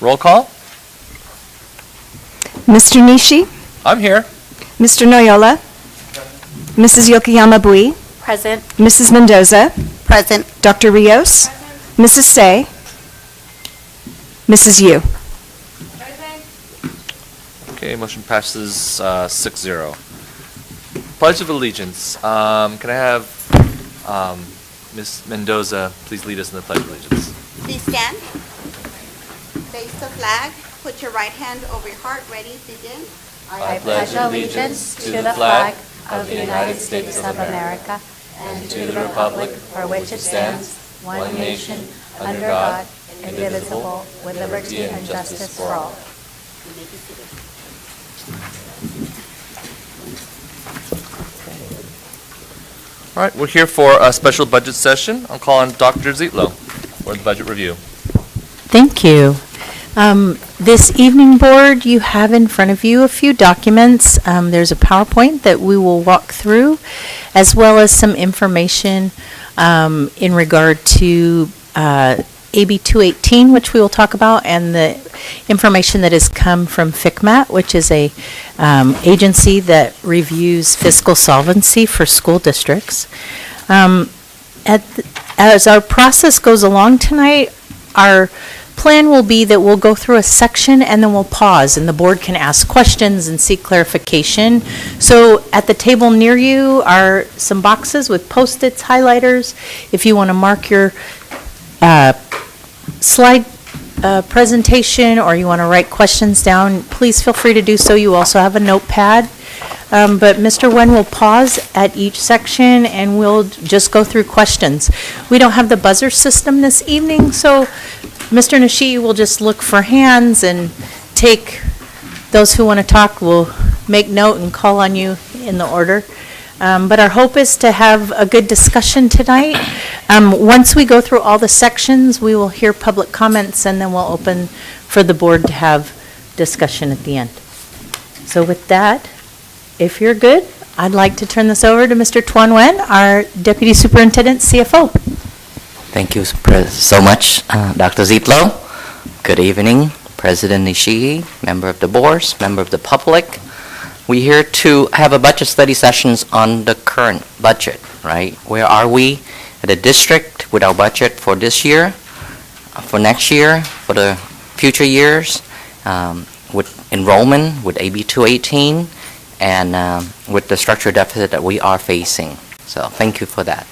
Roll call. Mr. Nishi, I'm here. Mr. Noyola, Mrs. Yokoyama Bui, Present. Mrs. Mendoza, Present. Dr. Rios, Mrs. Say, Mrs. Yu. Okay, motion passes 6-0. Pledge of Allegiance. Can I have Ms. Mendoza please lead us in the Pledge of Allegiance? Please stand. Face the flag. Put your right hand over your heart. Ready? Begin. I pledge allegiance to the flag of the United States of America and to the republic for which it stands, one nation, under God, indivisible, with liberty and justice for all. All right, we're here for a special budget session. I'll call on Dr. Zietlow for the budget review. Thank you. This evening, board, you have in front of you a few documents. There's a PowerPoint that we will walk through, as well as some information in regard to AB 218, which we will talk about, and the information that has come from FCMAT, which is a agency that reviews fiscal solvency for school districts. As our process goes along tonight, our plan will be that we'll go through a section and then we'll pause, and the board can ask questions and seek clarification. So at the table near you are some boxes with Post-its, highlighters. If you want to mark your slide presentation, or you want to write questions down, please feel free to do so. You also have a notepad. But Mr. Wen will pause at each section and we'll just go through questions. We don't have the buzzer system this evening, so Mr. Nishi will just look for hands and take those who want to talk. Will make note and call on you in the order. But our hope is to have a good discussion tonight. Once we go through all the sections, we will hear public comments, and then we'll open for the board to have discussion at the end. So with that, if you're good, I'd like to turn this over to Mr. Tuan Wen, our Deputy Superintendent CFO. Thank you so much, Dr. Zietlow. Good evening, President Nishii, member of the board, member of the public. We're here to have a budget study sessions on the current budget, right? Where are we at the district with our budget for this year, for next year, for the future years, with enrollment, with AB 218, and with the structural deficit that we are facing. So thank you for that.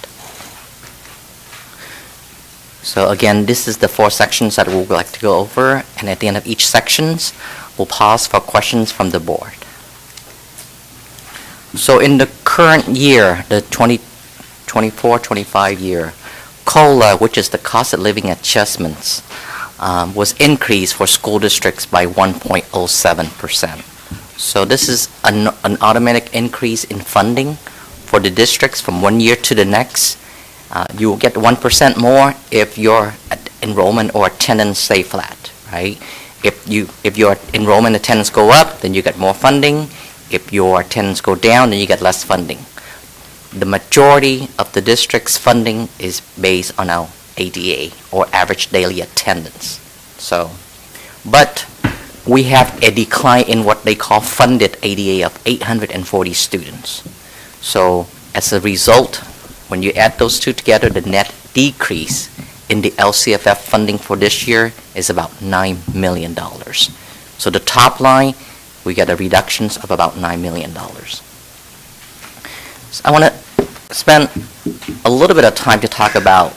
So again, this is the 4 sections that we would like to go over, and at the end of each sections, we'll pause for questions from the board. So in the current year, the 2024-25 year, COLA, which is the cost of living adjustments, was increased for school districts by 1.07%. So this is an automatic increase in funding for the districts from one year to the next. You will get 1% more if your enrollment or attendance stay flat, right? If your enrollment attendance go up, then you get more funding. If your attendance go down, then you get less funding. The majority of the district's funding is based on our ADA, or average daily attendance. So, but we have a decline in what they call funded ADA of 840 students. So as a result, when you add those two together, the net decrease in the LCFF funding for this year is about $9 million. So the top line, we get a reductions of about $9 million. So I want to spend a little bit of time to talk about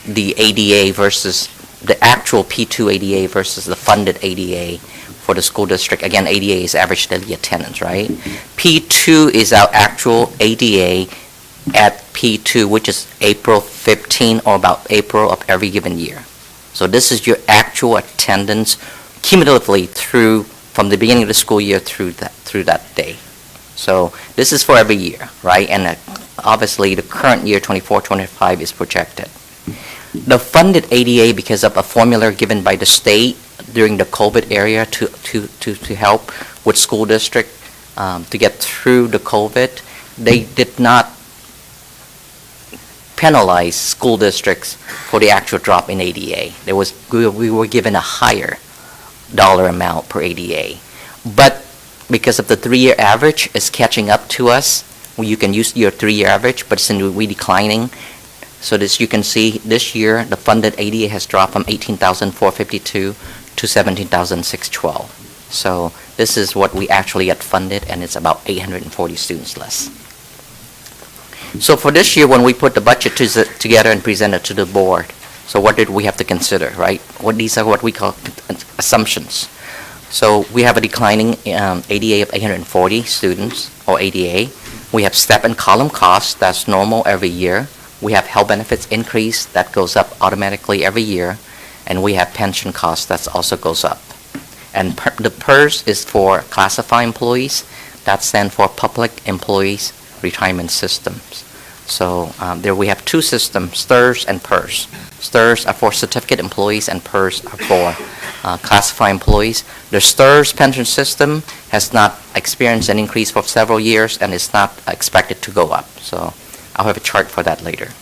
the ADA versus the actual P2 ADA versus the funded ADA for the school district. Again, ADA is average daily attendance, right? P2 is our actual ADA at P2, which is April 15 or about April of every given year. So this is your actual attendance cumulatively through from the beginning of the school year through that day. So this is for every year, right? And obviously the current year 24-25 is projected. The funded ADA, because of a formula given by the state during the COVID era to help with school district to get through the COVID, they did not penalize school districts for the actual drop in ADA. We were given a higher dollar amount per ADA. But because of the 3-year average is catching up to us, you can use your 3-year average, but since we're declining, so this you can see this year the funded ADA has dropped from 18,452 to 17,612. So this is what we actually get funded, and it's about 840 students less. So for this year, when we put the budget together and present it to the board, so what did we have to consider, right? These are what we call assumptions. So we have a declining ADA of 840 students, or ADA. We have step and column costs, that's normal every year. We have health benefits increase, that goes up automatically every year. And we have pension costs, that also goes up. And the PERS is for classified employees, that stands for Public Employees Retirement Systems. So there we have two systems, STRS and PERS. STRS are for certificate employees and PERS are for classified employees. The STRS pension system has not experienced an increase for several years and is not expected to go up. So I'll have a chart for that later.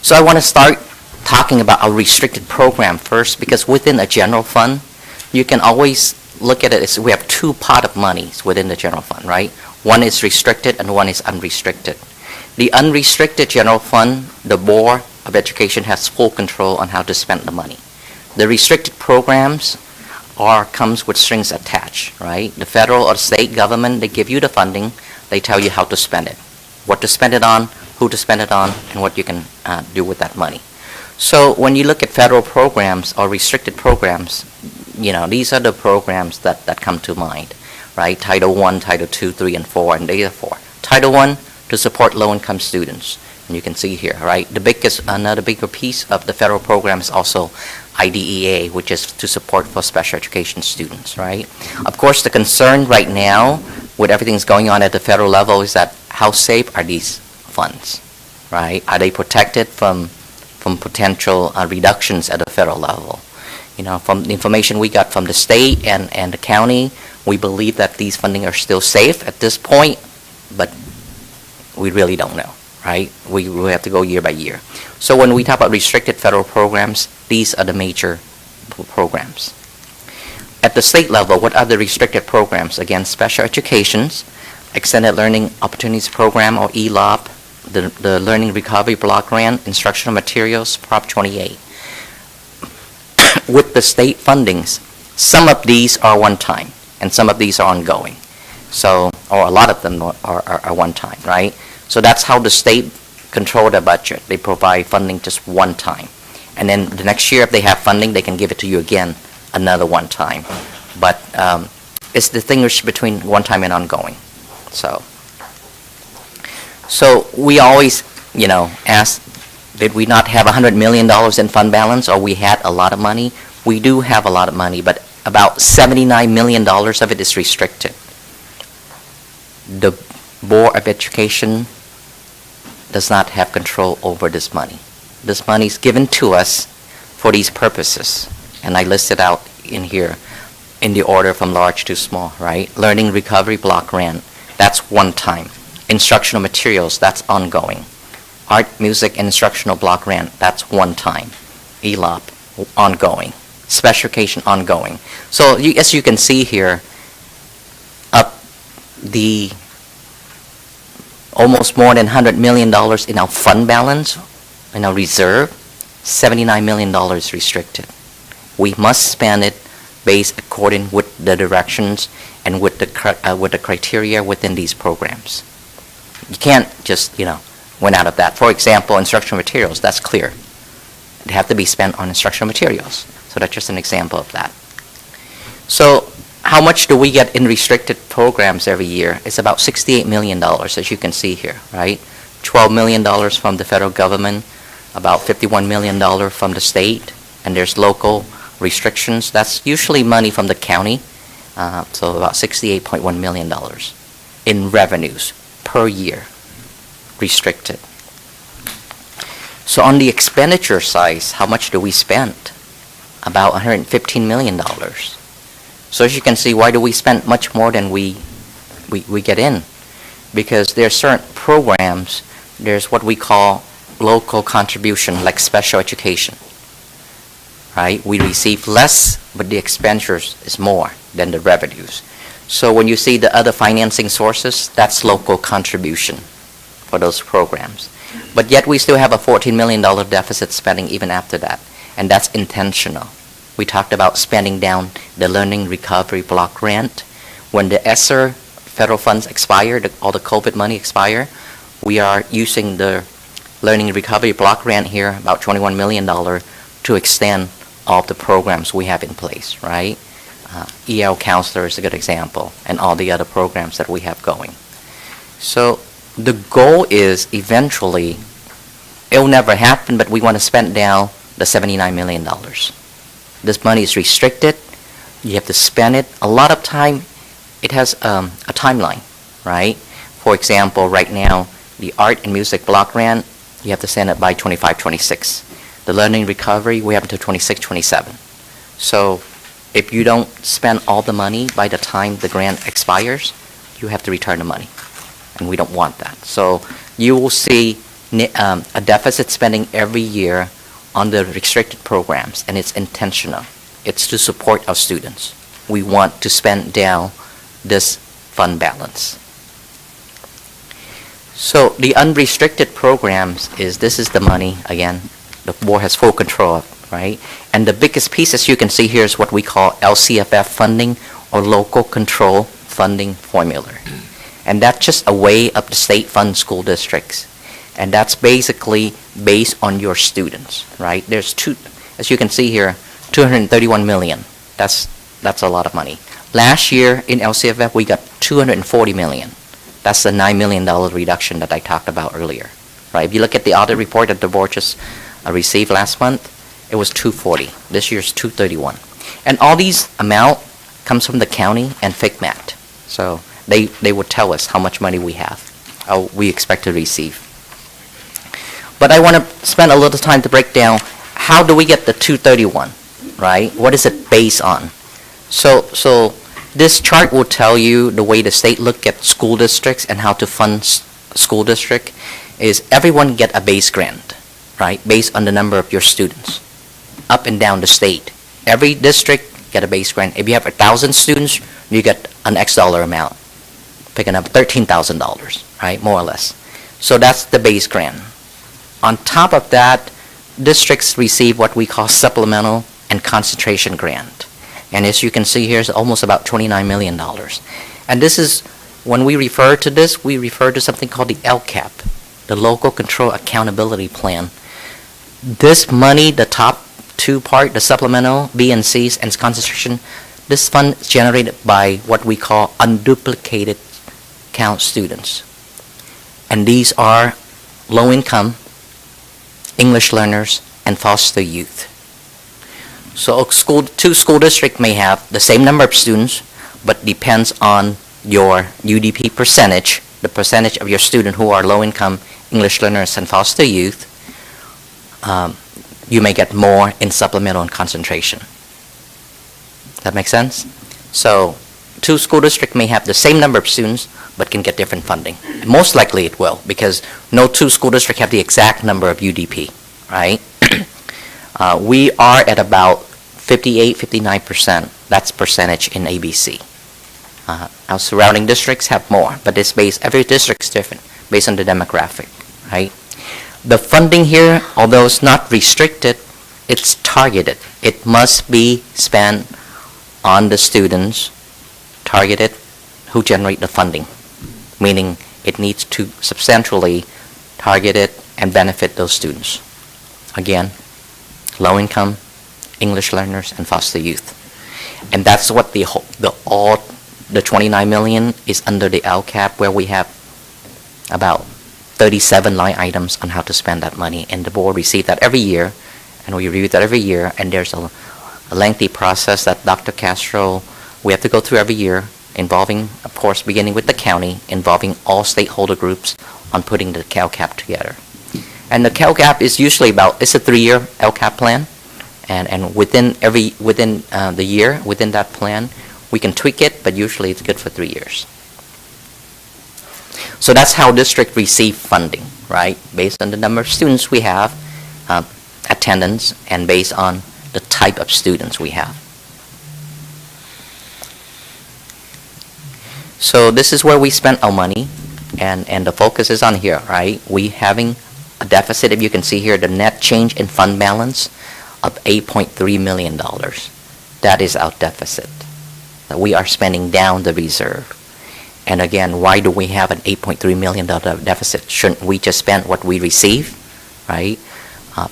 So I want to start talking about our restricted program first, because within a general fund, you can always look at it as we have two pot of monies within the general fund, right? One is restricted and one is unrestricted. The unrestricted general fund, the Board of Education has full control on how to spend the money. The restricted programs comes with strings attached, right? The federal or state government, they give you the funding, they tell you how to spend it, what to spend it on, who to spend it on, and what you can do with that money. So when you look at federal programs or restricted programs, these are the programs that come to mind, right? Title I, Title II, III, and IV, and these are 4. Title I, to support low-income students. And you can see here, right? Another bigger piece of the federal program is also IDEA, which is to support for special education students, right? Of course, the concern right now with everything's going on at the federal level is that how safe are these funds, right? Are they protected from potential reductions at the federal level? From the information we got from the state and the county, we believe that these funding are still safe at this point, but we really don't know, right? We have to go year by year. So when we talk about restricted federal programs, these are the major programs. At the state level, what are the restricted programs? Again, special educations, Extended Learning Opportunities Program, or ELOP, the Learning Recovery Block Grant, Instructional Materials, Prop 28. With the state fundings, some of these are one-time, and some of these are ongoing. So, or a lot of them are one-time, right? So that's how the state control their budget. They provide funding just one time. And then the next year, if they have funding, they can give it to you again, another one time. But it's distinguished between one time and ongoing. So we always, ask, did we not have $100 million in fund balance, or we had a lot of money? We do have a lot of money, but about $79 million of it is restricted. The Board of Education does not have control over this money. This money is given to us for these purposes, and I listed out in here in the order from large to small, right? Learning Recovery Block Grant, that's one time. Instructional materials, that's ongoing. Art, music, and instructional block grant, that's one time. ELOP, ongoing. Special education, ongoing. So as you can see here, the almost more than $100 million in our fund balance, in our reserve, $79 million restricted. We must spend it based according with the directions and with the criteria within these programs. You can't just, went out of that. For example, instructional materials, that's clear. They have to be spent on instructional materials. So that's just an example of that. So how much do we get in restricted programs every year? It's about $68 million, as you can see here, right? $12 million from the federal government, about $51 million from the state, and there's local restrictions. That's usually money from the county, so about $68.1 million in revenues per year, restricted. So on the expenditure side, how much do we spend? About $115 million. So as you can see, why do we spend much more than we get in? Because there are certain programs, there's what we call local contribution, like special education, right? We receive less, but the expenditures is more than the revenues. So when you see the other financing sources, that's local contribution for those programs. But yet we still have a $14 million deficit spending even after that, and that's intentional. We talked about spending down the Learning Recovery Block Grant. When the ESSER federal funds expire, all the COVID money expire, we are using the Learning Recovery Block Grant here, about $21 million, to extend all the programs we have in place, right? EL Counselor is a good example, and all the other programs that we have going. So the goal is eventually, it will never happen, but we want to spend down the $79 million. This money is restricted. You have to spend it. A lot of time, it has a timeline, right? For example, right now, the Art and Music Block Grant, you have to send it by 25-26. The Learning Recovery, we have until 26-27. So if you don't spend all the money by the time the grant expires, you have to return the money. And we don't want that. So you will see a deficit spending every year on the restricted programs, and it's intentional. It's to support our students. We want to spend down this fund balance. So the unrestricted programs this is the money, again, the board has full control of, right? And the biggest piece, as you can see here, is what we call LCFF funding, or local control funding formula. And that's just a way of the state fund school districts. And that's basically based on your students, right? There's as you can see here, 231 million. That's a lot of money. Last year in LCFF, we got 240 million. That's the $9 million reduction that I talked about earlier, right? If you look at the audit report that the board just received last month, it was 240. This year's 231. And all these amount comes from the county and FICMAT. So they would tell us how much money we have, we expect to receive. But I want to spend a little time to break down how do we get the 231, right? What is it based on? So this chart will tell you the way the state look at school districts and how to fund school district is everyone get a base grant, right? Based on the number of your students, up and down the state. Every district get a base grant. If you have 1,000 students, you get an X dollar amount, picking up $13,000, right? More or less. So that's the base grant. On top of that, districts receive what we call supplemental and concentration grant. And as you can see here, it's almost about $29 million. And this is, when we refer to this, we refer to something called the LCAP, the Local Control Accountability Plan. This money, the top two part, the supplemental, B and C's, and concentration, this fund is generated by what we call unduplicated count students. And these are low income, English learners, and foster youth. So two school districts may have the same number of students, but depends on your UDP percentage, the percentage of your student who are low income English learners and foster youth, you may get more in supplemental and concentration. That make sense? So two school districts may have the same number of students, but can get different funding. Most likely it will, because no two school districts have the exact number of UDP, right? We are at about 58-59%. That's percentage in ABC. Our surrounding districts have more, but it's based, every district is different based on the demographic, right? The funding here, although it's not restricted, it's targeted. It must be spent on the students targeted who generate the funding, meaning it needs to substantially target it and benefit those students. Again, low income, English learners, and foster youth. And that's what the 29 million is under the LCAP, where we have about 37 line items on how to spend that money. And the board receives that every year, and we review that every year, and there's a lengthy process that Dr. Castro, we have to go through every year, involving, of course, beginning with the county, involving all stakeholder groups on putting the LCAP together. And the LCAP is usually it's a 3-year LCAP plan, and within the year, within that plan, we can tweak it, but usually it's good for 3 years. So that's how district receive funding, right? Based on the number of students we have, attendance, and based on the type of students we have. So this is where we spent our money, and the focus is on here, right? We having a deficit, if you can see here, the net change in fund balance of $8.3 million. That is our deficit. That we are spending down the reserve. And again, why do we have an $8.3 million deficit? Shouldn't we just spend what we receive, right?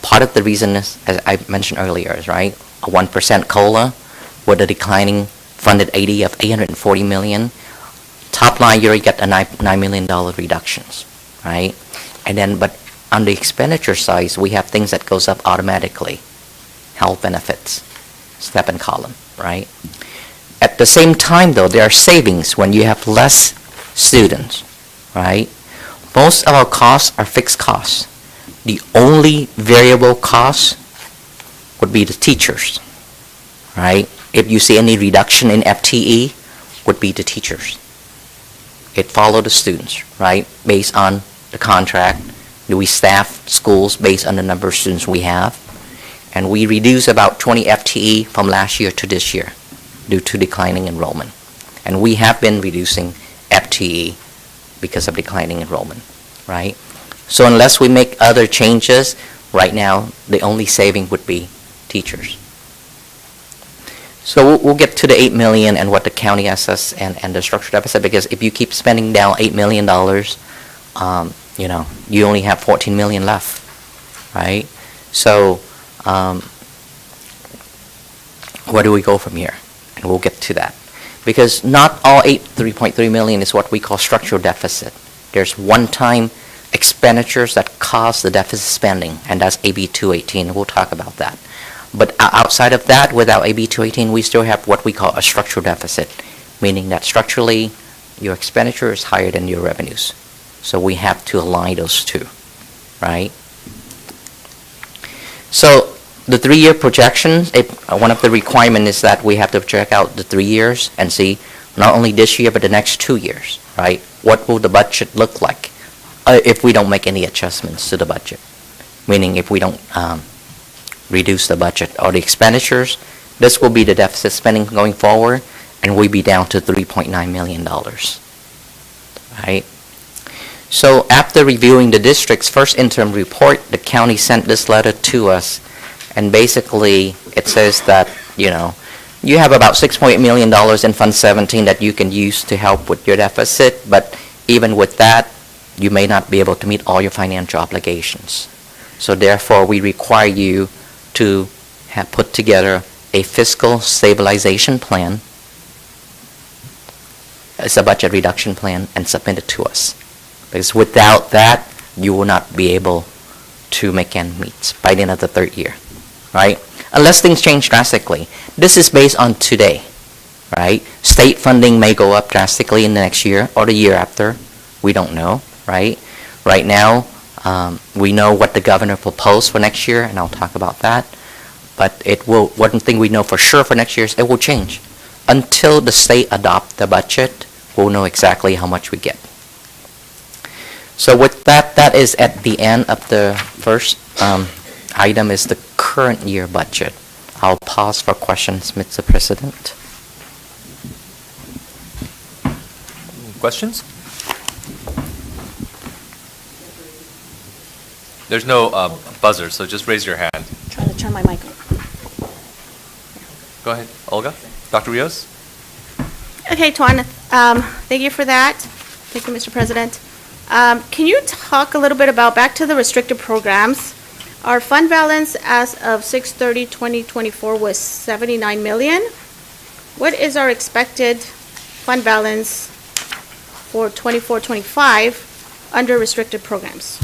Part of the reason is, as I mentioned earlier, is right, a 1% COLA with a declining funded 80 of $840 million. Top line, you already get a $9 million reductions, right? And then, but on the expenditure side, we have things that goes up automatically. Health benefits, step and column, right? At the same time, though, there are savings when you have less students, right? Most of our costs are fixed costs. The only variable cost would be the teachers, right? If you see any reduction in FTE, would be the teachers. It follows the students, right? Based on the contract, do we staff schools based on the number of students we have? And we reduce about 20 FTE from last year to this year due to declining enrollment. And we have been reducing FTE because of declining enrollment, right? So unless we make other changes, right now, the only saving would be teachers. So we'll get to the $8 million and what the county assess and the structural deficit, because if you keep spending down $8 million, you know, you only have $14 million left, right? So where do we go from here? And we'll get to that. Because not all $3.3 million is what we call structural deficit. There's one-time expenditures that cause the deficit spending, and that's AB 218. We'll talk about that. But outside of that, without AB 218, we still have what we call a structural deficit, meaning that structurally, your expenditure is higher than your revenues. So we have to align those two, right? So the 3-year projections, one of the requirements is that we have to check out the 3 years and see not only this year, but the next 2 years, right? What will the budget look like if we don't make any adjustments to the budget? Meaning if we don't reduce the budget or the expenditures, this will be the deficit spending going forward, and we'll be down to $3.9 million, right? So after reviewing the district's first interim report, the county sent this letter to us, and basically it says that, you know, you have about $6.8 million in Fund 17 that you can use to help with your deficit, but even with that, you may not be able to meet all your financial obligations. So therefore, we require you to have put together a fiscal stabilization plan, as a budget reduction plan, and submit it to us. Because without that, you will not be able to make ends meet by the end of the 3rd year, right? Unless things change drastically. This is based on today, right? State funding may go up drastically in the next year or the year after. We don't know, right? Right now, we know what the governor proposed for next year, and I'll talk about that. But it will. One thing we know for sure for next year is it will change. Until the state adopt the budget, we'll know exactly how much we get. So with that, that is at the end of the first item is the current year budget. I'll pause for questions, Mr. President. Questions? There's no buzzer, so just raise your hand. Try to turn my mic on. Go ahead, Olga. Dr. Rios? Okay, Tuan, thank you for that. Thank you, Mr. President. Can you talk a little bit about, back to the restricted programs? Our fund balance as of 6/30/2024 was $79 million. What is our expected fund balance for 24-25 under restricted programs?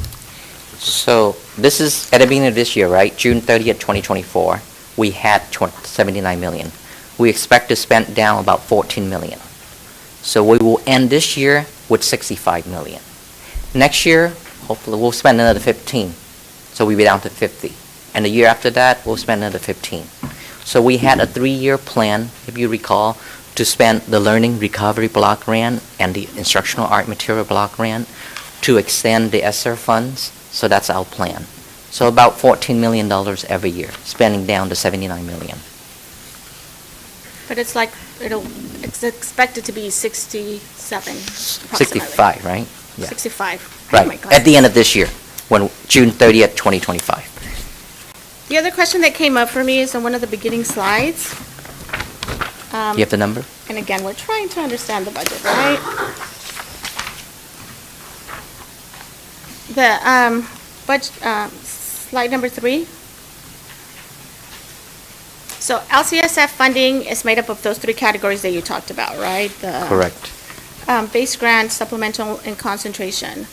So this is at the beginning of this year, right? June 30th, 2024, we had $79 million. We expect to spend down about $14 million. So we will end this year with $65 million. Next year, hopefully, we'll spend another 15. So we'll be down to 50. And the year after that, we'll spend another 15. So we had a 3-year plan, if you recall, to spend the Learning Recovery Block Grant and the Instructional Art Material Block Grant to extend the ESSER funds. So that's our plan. So about $14 million every year, spending down to $79 million. But it's like, it's expected to be 67 approximately. 65, right? Yeah. 65. Oh my Right, God. at the end of this year, when June 30th, 2025. The other question that came up for me is on one of the beginning slides. You have the number? And again, we're trying to understand the budget, right? The slide number 3. So LCSF funding is made up of those 3 categories that you talked about, right? The, Correct. Base grant, supplemental, and concentration.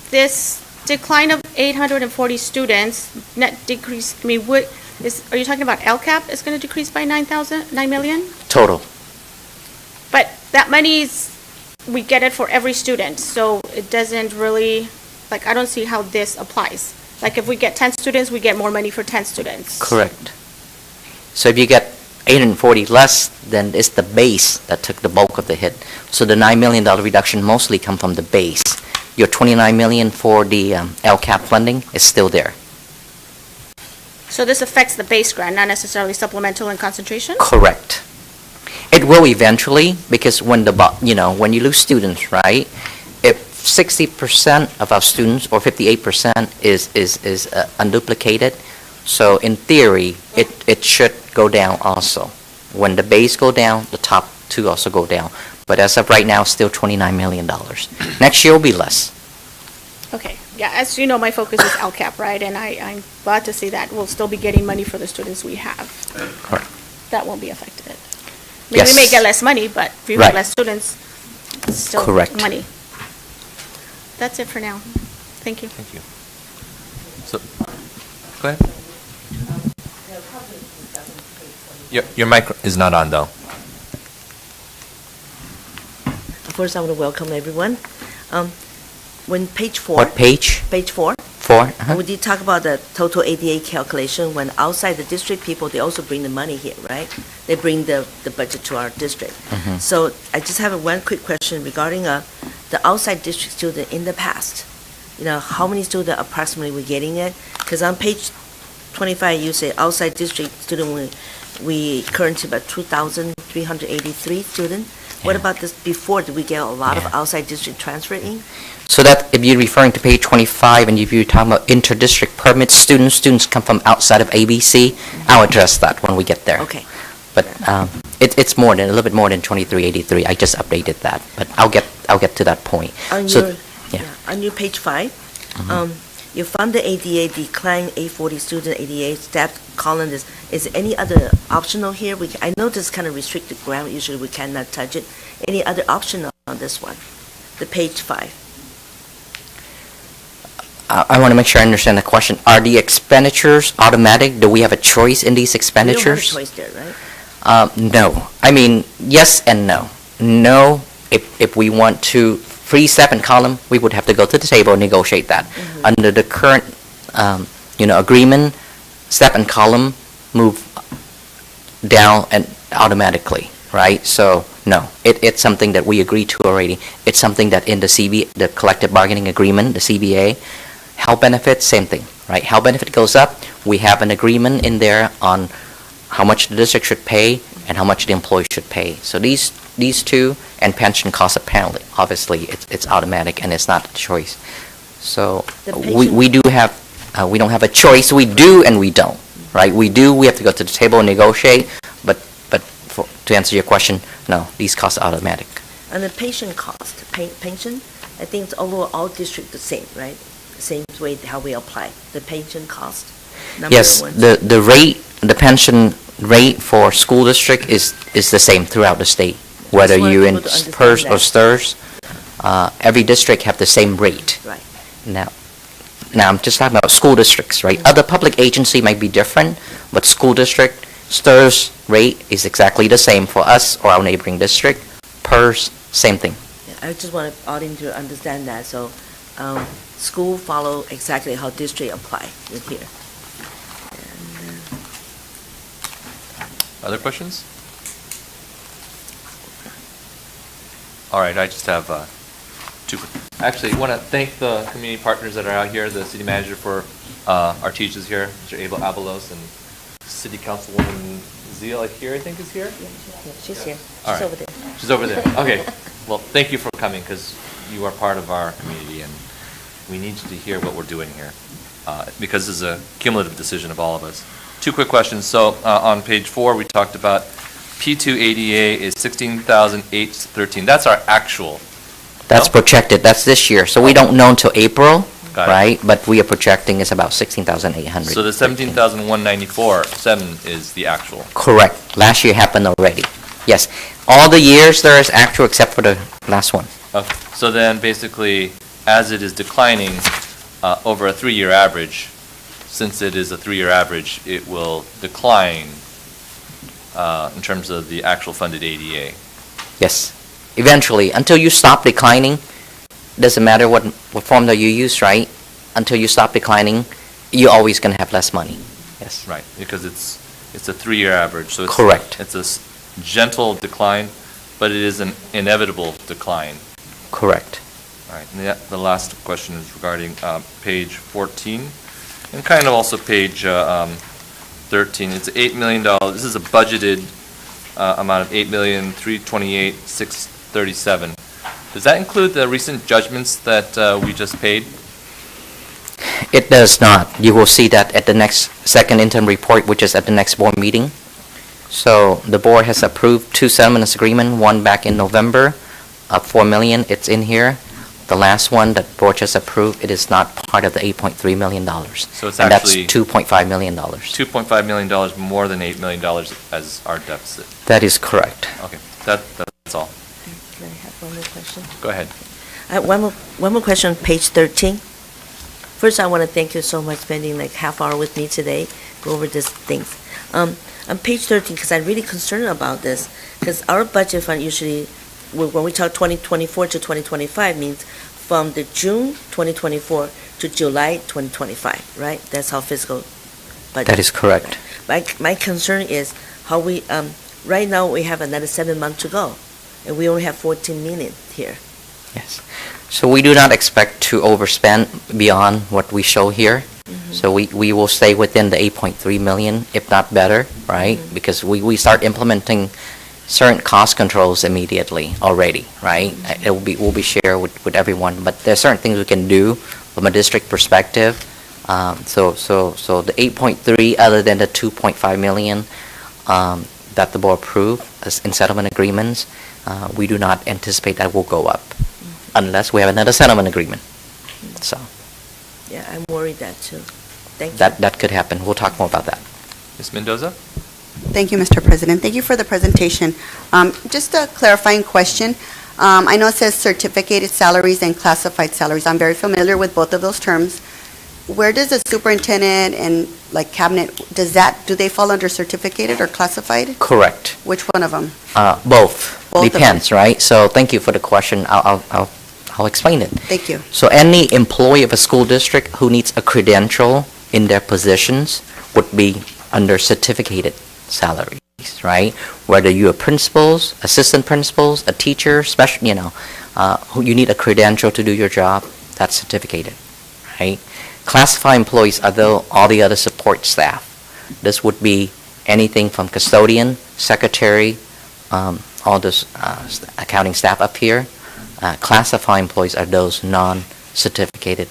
This decline of 840 students, net decrease, I mean, are you talking about LCAP is going to decrease by 9 million? Total. But that money's, we get it for every student, so it doesn't really, like, I don't see how this applies. Like, if we get 10 students, we get more money for 10 students. Correct. So if you get 840 less, then it's the base that took the bulk of the hit. So the $9 million reduction mostly come from the base. Your $29 million for the LCAP funding is still there. So this affects the base grant, not necessarily supplemental and concentration? Correct. It will eventually, because when when you lose students, right? If 60% of our students or 58% is unduplicated, so in theory, it should go down also. When the base go down, the top 2 also go down. But as of right now, still $29 million. Next year will be less. Okay, yeah, as you know, my focus is LCAP, right? And I'm glad to see that we'll still be getting money for the students we have. Correct. That won't be affected. I mean, we may Yes. get less money, but if we Right. have less students, it's still Correct. money. That's it for now. Thank you. Thank you. So, go ahead. Your mic is not on, though. First, I want to welcome everyone. When page 4. What page? Page 4. 4? Uh-huh. We did talk about the total ADA calculation. When outside the district people, they also bring the money here, right? They bring the budget to our district. Mhm. So I just have one quick question regarding the outside district student in the past. How many students approximately we're getting it? Because on page 25, you say outside district student, we currently about 2,383 students. What Yeah. about this before? Did we get a lot of Yeah. outside district transfer in? So that, if you're referring to page 25, and if you're talking about inter-district permits, students come from outside of ABC, I'll address that when we get there. Okay. But it's a little bit more than 2383. I just updated that, but I'll get to that point. On So, your, yeah. on your page 5, Mhm. you found the ADA decline 840 student ADA staff column. Is any other optional here? I know this is kind of restricted grant. Usually we cannot touch it. Any other option on this one? The page 5. I want to make sure I understand the question. Are the expenditures automatic? Do we have a choice in these We don't have a expenditures? choice there, right? No. I mean, yes and no. No, if we want to freeze 7 column, we would have to go to the table and negotiate that. Under the current, agreement, 7 column move down and automatically, right? So, no, it's something that we agreed to already. It's something that in the collective bargaining agreement, the CBA, health benefits, same thing, right? Health benefit goes up, we have an agreement in there on how much the district should pay and how much the employee should pay. So these 2, and pension costs apparently, obviously, it's automatic and it's not a choice. So The we pension- do have, we don't have a choice. We do and we don't, right? We have to go to the table and negotiate, but to answer your question, no, these costs are automatic. And the patient cost, pension, I think it's overall all district the same, right? Same way how we apply the pension cost. number Yes, one. the pension rate for school district is the same throughout the state, whether wanted you're in people to understand PERS or that. STIRS. Every district have the same rate. Right. Now, I'm just talking about school districts, right? Other public agency might be different, but school district, STIRS rate is exactly the same for us or our neighboring district. PERS, same thing. Yeah, I just want the audience to understand that, so school follow exactly how district apply in here. Other questions? All right, I just have Actually, I want to thank the community partners that are out here, the city manager for our teachers here, Mr. Abel Abelos, and City Councilwoman Zeal here, I think, is here? Yeah, she's here. All She's right. over there. She's over there. Okay. Well, thank you for coming, because you are part of our community, and we need you to hear what we're doing here, because this is a cumulative decision of all of us. Two quick questions. So on page 4, we talked about P2 ADA is 16,813. That's our actual. That's No? projected, that's this year, so we don't know until April, Got it. right? But we are projecting it's about 16,800. So the 17,194.7 is the actual. Correct. Last year happened already. Yes. All the years there is actual except for the last one. Okay. So then basically, as it is declining over a 3-year average, since it is a 3-year average, it will decline in terms of the actual funded ADA. Yes. Eventually, until you stop declining, doesn't matter what formula you use, right? Until you stop declining, you're always going to have less money. Yes. Right, because it's a 3-year average, so it's. Correct. It's a gentle decline, but it is an inevitable decline. Correct. All right, and the last question is regarding page 14, and kind of also page 13. It's $8 million. This is a budgeted amount of $8,328,637. Does that include the recent judgments that we just paid? It does not. You will see that at the next second interim report, which is at the next board meeting. So the board has approved 2 settlements agreement, one back in November of $4 million. It's in here. The last one that board just approved, it is not part of the $8.3 million. So it's And actually that's $2.5 million. $2.5 million more than $8 million as our deficit. That is correct. Okay, that's all. Can I have one more question? Go ahead. I have one more question on page 13. First, I want to thank you so much spending like half hour with me today, go over these things. On page 13, because I'm really concerned about this, because our budget fund usually, when we talk 2024 to 2025, means from the June 2024 to July 2025, right? That's how fiscal budget. That is correct. My concern is how we, right now, we have another 7 months to go, and we only have 14 million here. Yes. So we do not expect to overspend beyond what we show here. So we will stay within the 8.3 million, if not better, right? Because we start implementing certain cost controls immediately already, right? It will be shared with everyone, but there are certain things we can do from a district perspective. So the 8.3, other than the 2.5 million that the board approved as in settlement agreements, we do not anticipate that will go up unless we have another settlement agreement. So Yeah, I'm worried that too. Thank you. that could happen. We'll talk more about that. Ms. Mendoza? Thank you, Mr. President. Thank you for the presentation. Just a clarifying question. I know it says certificated salaries and classified salaries. I'm very familiar with both of those terms. Where does the superintendent and like cabinet, do they fall under certificated or classified? Correct. Which one of them? Both. Both of them. Depends, right? So thank you for the question. I'll explain it. Thank you. So any employee of a school district who needs a credential in their positions would be under certificated salaries, right? Whether you're principals, assistant principals, a teacher, special, who you need a credential to do your job, that's certificated, right? Classified employees are all the other support staff. This would be anything from custodian, secretary, all this accounting staff up here. Classified employees are those non-certificated,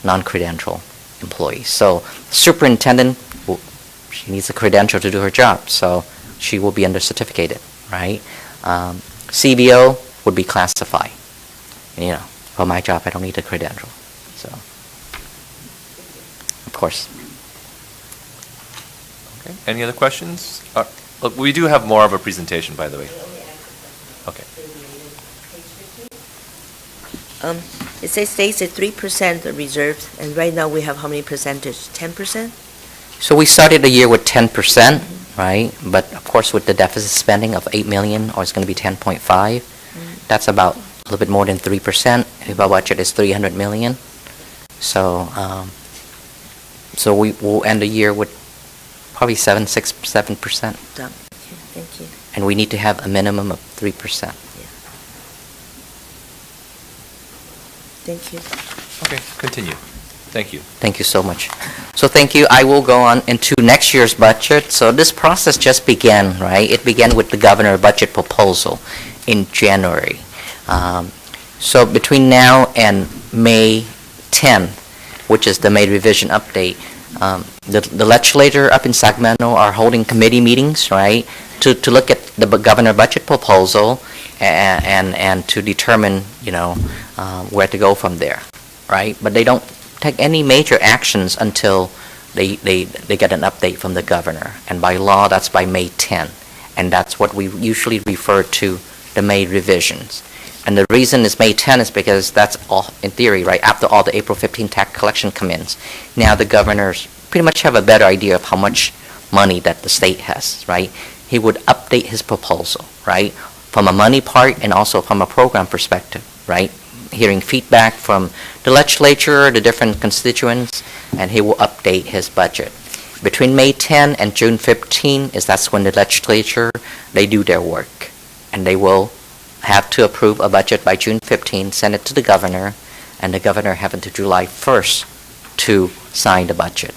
non-credential employees. So superintendent, she needs a credential to do her job, so she will be under certificated, right? CBO would be classified. For my job, I don't need a credential, so. Of course. Okay. Any other questions? Look, we do have more of a presentation, by the way. Okay. It states at 3% reserves, and right now we have how many percentage? 10%? So we started the year with 10%, right? But of course, with the deficit spending of 8 million, or it's going to be 10.5, that's about a little bit more than 3%. If our budget is 300 million. So we will end the year with probably 7%. Done. Okay, thank you. And we need to have a minimum of 3%. Thank you. Okay, continue. Thank you. Thank you so much. So thank you. I will go on into next year's budget. So this process just began, right? It began with the governor budget proposal in January. So between now and May 10th, which is the May revision update, the legislature up in Sacramento are holding committee meetings, right, to look at the governor budget proposal and to determine, where to go from there, right? But they don't take any major actions until they get an update from the governor. And by law, that's by May 10. And that's what we usually refer to the May revisions. And the reason it's May 10 is because that's all, in theory, right, after all the April 15 tax collection commence. Now the governors pretty much have a better idea of how much money that the state has, right? He would update his proposal, right, from a money part and also from a program perspective, right? Hearing feedback from the legislature, the different constituents, and he will update his budget. Between May 10 and June 15 that's when the legislature, they do their work. And they will have to approve a budget by June 15, send it to the governor, and the governor have until July 1st to sign the budget.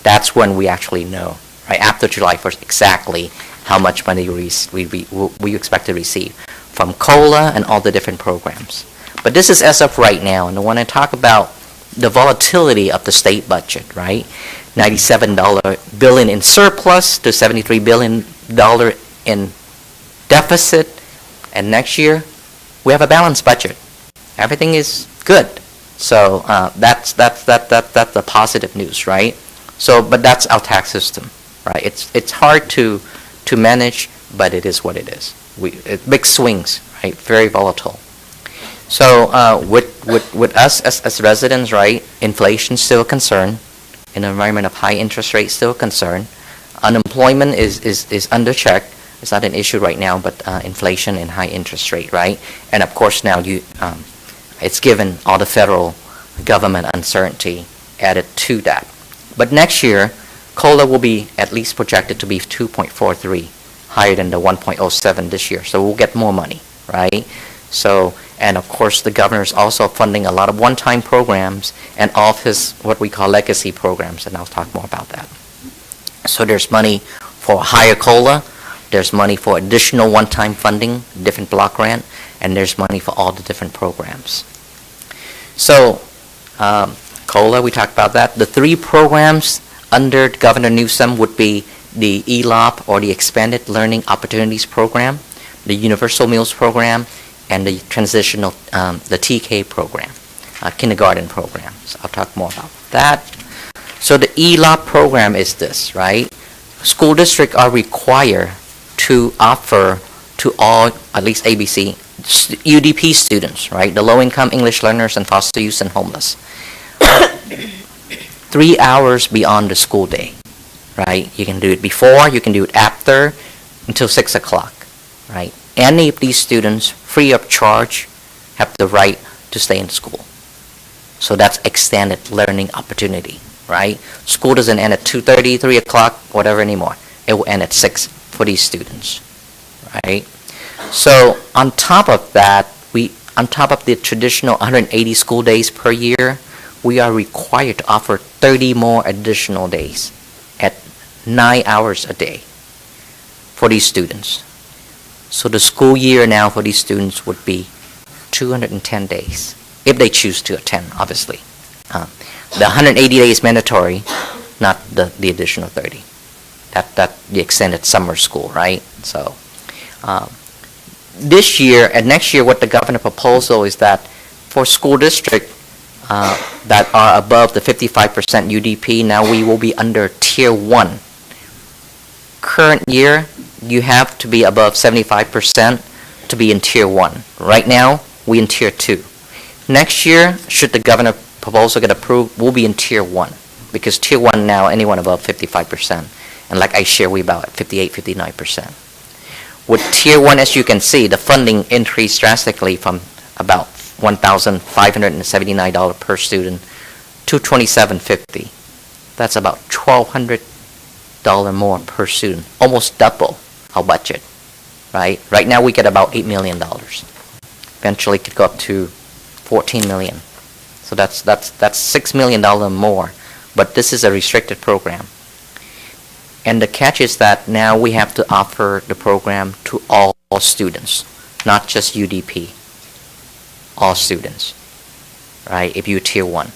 That's when we actually know, right, after July 1st, exactly how much money we expect to receive from COLA and all the different programs. But this is as of right now, and I want to talk about the volatility of the state budget, right? $97 billion in surplus to $73 billion in deficit, and next year we have a balanced budget. Everything is good. So that's the positive news, right? So, but that's our tax system, right? It's hard to manage, but it is what it is. Big swings, right? Very volatile. So with us as residents, right, inflation still a concern. In an environment of high interest rates, still a concern. Unemployment is under check. It's not an issue right now, but inflation and high interest rate, right? And of course now it's given all the federal government uncertainty added to that. But next year, COLA will be at least projected to be 2.43, higher than the 1.07 this year. So we'll get more money, right? So, and of course, the governor is also funding a lot of one-time programs and all of his what we call legacy programs, and I'll talk more about that. So there's money for higher COLA, there's money for additional one-time funding, different block grant, and there's money for all the different programs. So, COLA, we talked about that. The three programs under Governor Newsom would be the ELOP, or the Expanded Learning Opportunities Program, the Universal Meals Program, and the transitional, the TK program, kindergarten program. So I'll talk more about that. So the ELOP program is this, right? School districts are required to offer to all, at least ABC, UDP students, right? The low-income English learners and foster youth and homeless. 3 hours beyond the school day, right? You can do it before, you can do it after, until 6 o'clock, right? Any of these students, free of charge, have the right to stay in school. So that's extended learning opportunity, right? School doesn't end at 2:30, 3 o'clock, whatever anymore. It will end at 6 for these students, right? So on top of that, on top of the traditional 180 school days per year, we are required to offer 30 more additional days at 9 hours a day for these students. So the school year now for these students would be 210 days, if they choose to attend, obviously. The 180 days mandatory, not the additional 30. That the extended summer school, right? So this year and next year, what the governor proposal is that for school district that are above the 55% UDP, now we will be under Tier 1. Current year, you have to be above 75% to be in Tier 1. Right now, we in Tier 2. Next year, should the governor proposal get approved, we'll be in Tier 1. Because Tier 1 now, anyone above 55%. And like I share, we about 58, 59%. With Tier 1, as you can see, the funding increased drastically from about $1,579 per student to $2,750. That's about $1,200 more per student, almost double our budget, right? Right now we get about $8 million. Eventually it could go up to $14 million So that's $6 million more, but this is a restricted program. And the catch is that now we have to offer the program to all students, not just UDP, all students, right? If you're Tier 1,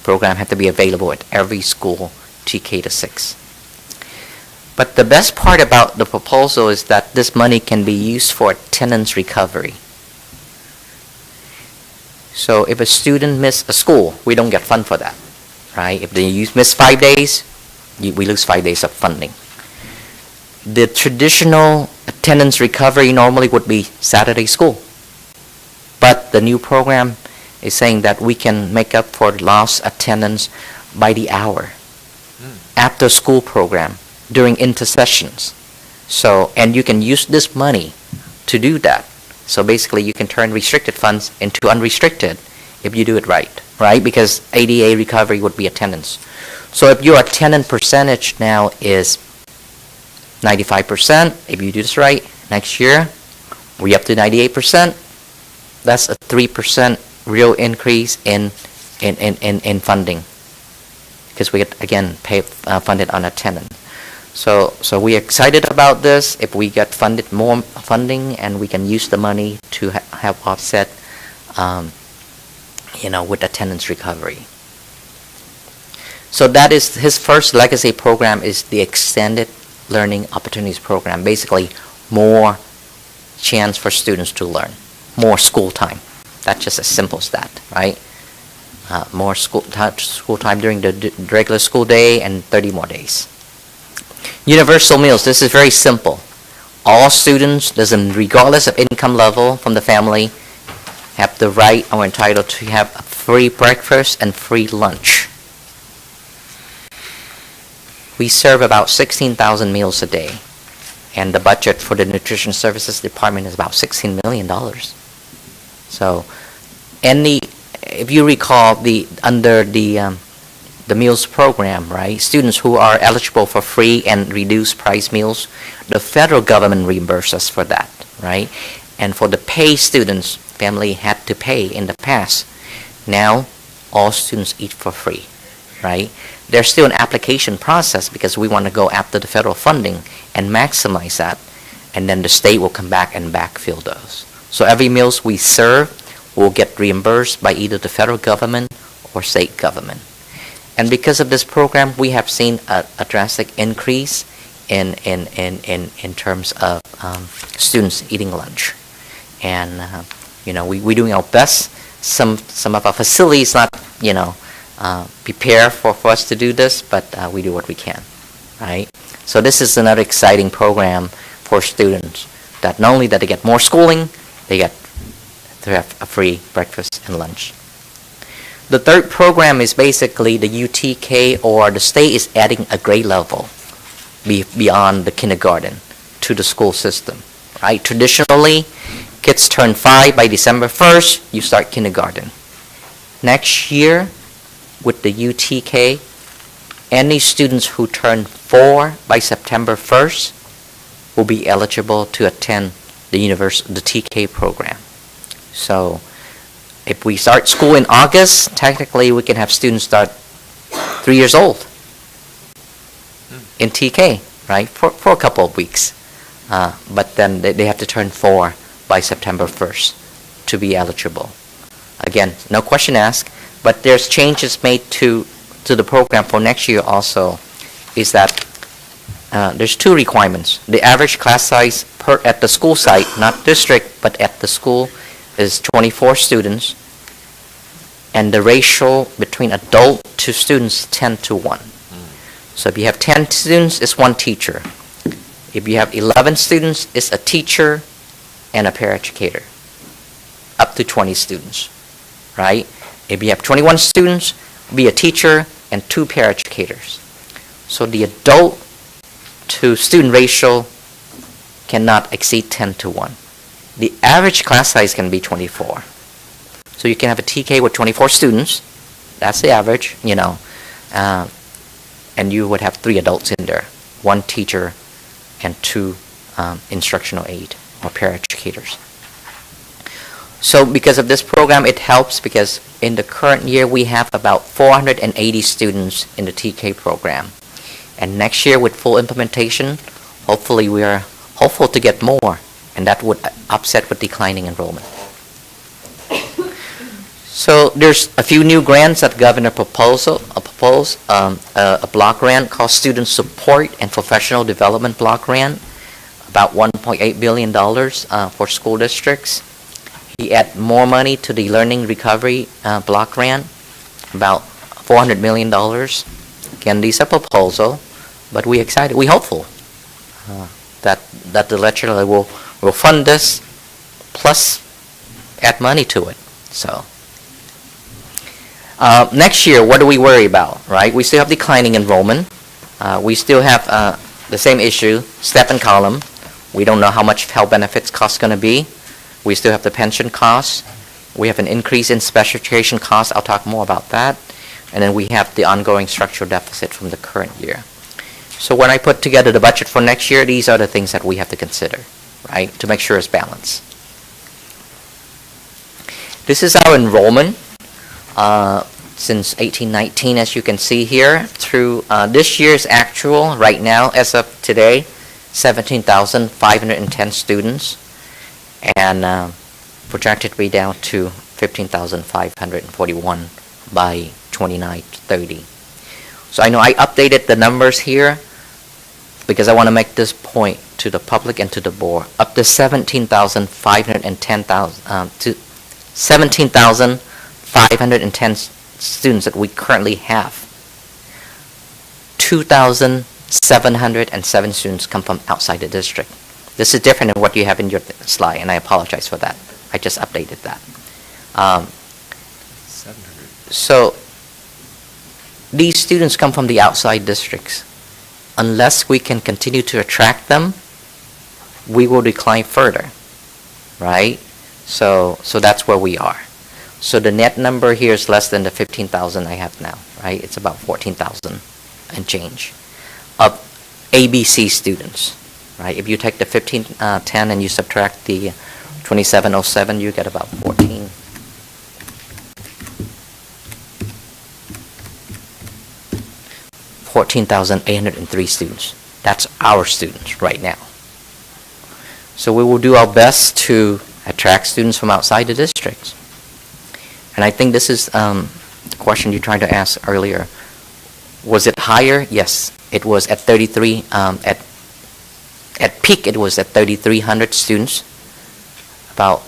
program have to be available at every school, TK to 6. But the best part about the proposal is that this money can be used for attendance recovery. So if a student miss a school, we don't get fund for that, right? If they miss 5 days, we lose 5 days of funding. The traditional attendance recovery normally would be Saturday school. But the new program is saying that we can make up for lost attendance by the hour, after school program, during intersessions. So, and you can use this money to do that. So basically you can turn restricted funds into unrestricted if you do it right? Because ADA recovery would be attendance. So if your attendance percentage now is 95%, if you do this right, next year we're up to 98%. That's a 3% real increase in funding, because we get, again, funded on attendance. So we're excited about this. If we get more funding, and we can use the money to help offset, with attendance recovery. So that is his first legacy program, is the Extended Learning Opportunities Program. Basically, more chance for students to learn, more school time. That's just as simple as that, right? More school time during the regular school day, and 30 more days. Universal meals, this is very simple. All students, regardless of income level from the family, have the right or entitled to have a free breakfast and free lunch. We serve about 16,000 meals a day, and the budget for the Nutrition Services Department is about $16 million. So, if you recall, under the meals program, right? Students who are eligible for free and reduced price meals, the federal government reimburses us for that, right? And for the pay students, family had to pay in the past. Now, all students eat for free, right? There's still an application process, because we want to go after the federal funding and maximize that, and then the state will come back and backfill those. So every meals we serve will get reimbursed by either the federal government or state government. And because of this program, we have seen a drastic increase in terms of students eating lunch. And we're doing our best. Some of our facilities not prepare for us to do this, but we do what we can, right? So this is another exciting program for students, that not only that they get more schooling, they get to have a free breakfast and lunch. The third program is basically the UTK, or the state is adding a grade level beyond the kindergarten to the school system, right? Traditionally, kids turn 5 by December 1st, you start kindergarten. Next year, with the UTK, any students who turn 4 by September 1st will be eligible to attend the TK program. So if we start school in August, technically we can have students start 3 years old in TK, right, for a couple of weeks. But then they have to turn 4 by September 1st to be eligible. Again, no question asked, but there's changes made to the program for next year also, is that there's 2 requirements. The average class size at the school site, not district, but at the school, is 24 students, and the ratio between adult to students 10 to 1. So if you have 10 students, it's 1 teacher. If you have 11 students, it's a teacher and a paraeducator, up to 20 students, right? If you have 21 students, be a teacher and 2 paraeducators. So the adult to student ratio cannot exceed 10 to 1. The average class size can be 24. So you can have a TK with 24 students. That's the average, and you would have 3 adults in there, 1 teacher and 2 instructional aid or paraeducators. So because of this program, it helps because in the current year, we have about 480 students in the TK program. And next year, with full implementation, hopefully we are hopeful to get more, and that would offset with declining enrollment. So there's a few new grants that Governor proposed, a block grant called Student Support and Professional Development Block Grant, about $1.8 billion for school districts. He added more money to the Learning Recovery Block Grant, about $400 million. Again, these are proposal, but we hopeful that the legislature will fund this, plus add money to it. So next year, what do we worry about, right? We still have declining enrollment. We still have the same issue, step and column. We don't know how much health benefits cost going to be. We still have the pension costs. We have an increase in special education costs. I'll talk more about that. And then we have the ongoing structural deficit from the current year. So when I put together the budget for next year, these are the things that we have to consider, right, to make sure it's balanced. This is our enrollment since 1819, as you can see here, through this year's actual, right now, as of today, 17,510 students, and projected to be down to 15,541 by 29-30. So I know I updated the numbers here because I want to make this point to the public and to the board. Up to 17,510 students that we currently have. 2,707 students come from outside the district. This is different than what you have in your slide, and I apologize for that. I just updated that. 700. So these students come from the outside districts. Unless we can continue to attract them, we will decline further, right? So that's where we are. So the net number here is less than the 15,000 I have now, right? It's about 14,000 and change of ABC students, right? If you take the 1510 and you subtract the 2707, you get about 14,803 students. That's our students right now. So we will do our best to attract students from outside the districts. And I think this is the question you tried to ask earlier. Was it higher? Yes, it was at 33. At peak, it was at 3,300 students. About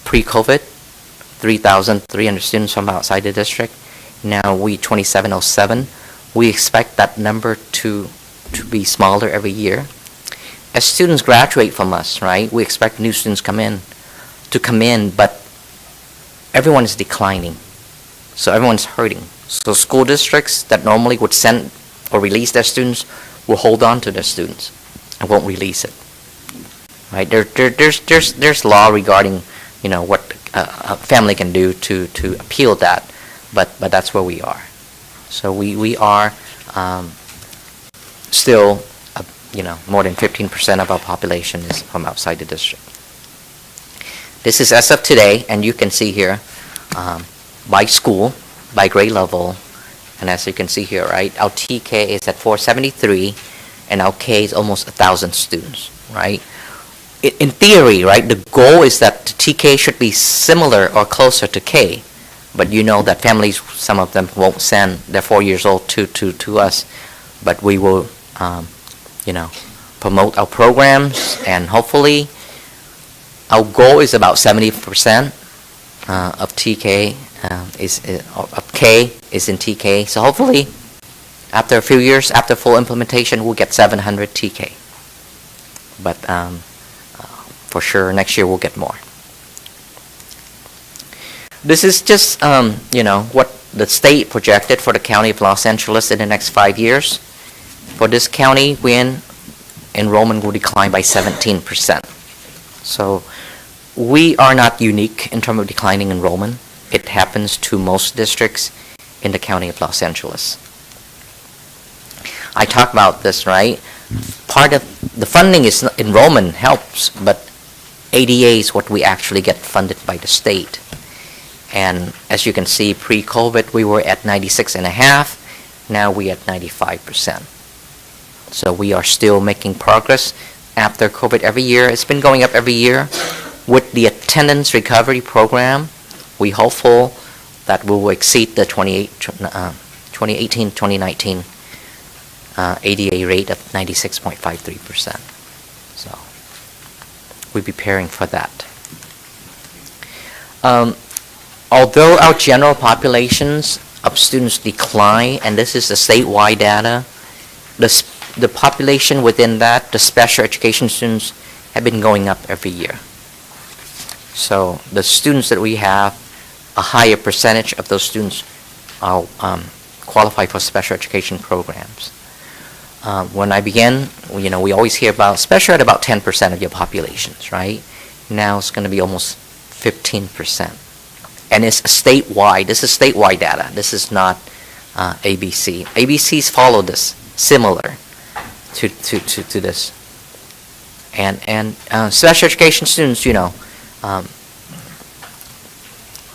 pre-COVID, 3,300 students from outside the district. Now we 2,707. We expect that number to be smaller every year. As students graduate from us, right, we expect new students to come in, but everyone is declining. So everyone's hurting. So school districts that normally would send or release their students will hold on to their students and won't release it. Right? There's law regarding, what a family can do to appeal that, but that's where we are. So we are still, more than 15% of our population is from outside the district. This is as of today, and you can see here by school, by grade level, and as you can see here, right, our TK is at 473, and our K is almost 1,000 students, right? In theory, right, the goal is that the TK should be similar or closer to K. But you know that families, some of them won't send their 4 years old to us. But we will, promote our programs, and hopefully our goal is about 70% of TK of K is in TK. So hopefully, after a few years, after full implementation, we'll get 700 TK. But for sure, next year we'll get more. This is just, what the state projected for the County of Los Angeles in the next 5 years. For this county, enrollment will decline by 17%. So we are not unique in terms of declining enrollment. It happens to most districts in the County of Los Angeles. I talked about this, right? Part of the funding is enrollment helps, but ADA is what we actually get funded by the state. And as you can see, pre-COVID, we were at 96.5. Now we at 95%. So we are still making progress after COVID every year. It's been going up every year. With the attendance recovery program, we hopeful that we will exceed the 2018-2019 ADA rate of 96.53%. So we're preparing for that. Although our general populations of students decline, and this is the statewide data, the population within that, the special education students, have been going up every year. So the students that we have, a higher percentage of those students are qualify for special education programs. When I began, we always hear about special ed about 10% of your populations, right? Now it's going to be almost 15%. And it's statewide. This is statewide data. This is not ABC. ABCs follow this, similar to this. And special education students,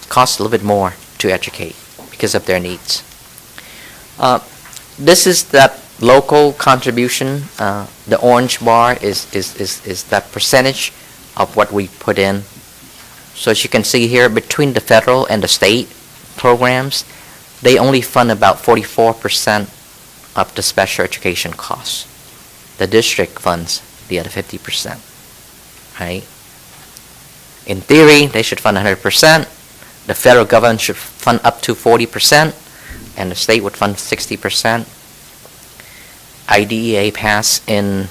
cost a little bit more to educate because of their needs. This is that local contribution. The orange bar is that percentage of what we put in. So as you can see here, between the federal and the state programs, they only fund about 44% of the special education costs. The district funds the other 50%, right? In theory, they should fund 100%. The federal government should fund up to 40%, and the state would fund 60%. IDEA passed in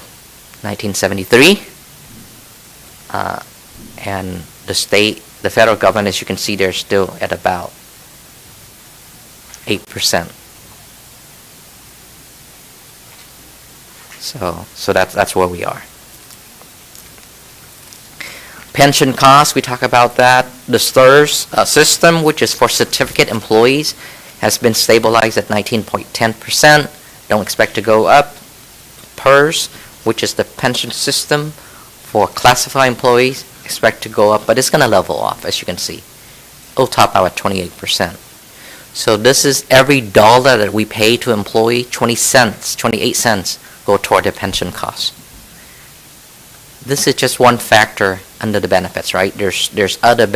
1973, and the federal government, as you can see, they're still at about 8%. So that's where we are. Pension costs, we talk about that. The STRS system, which is for certificate employees, has been stabilized at 19.10%. Don't expect to go up. PERS, which is the pension system for classified employees, expect to go up, but it's going to level off, as you can see. It'll top out at 28%. So this is every dollar that we pay to employee, 28 cents go toward their pension costs. This is just one factor under the benefits, right? There's other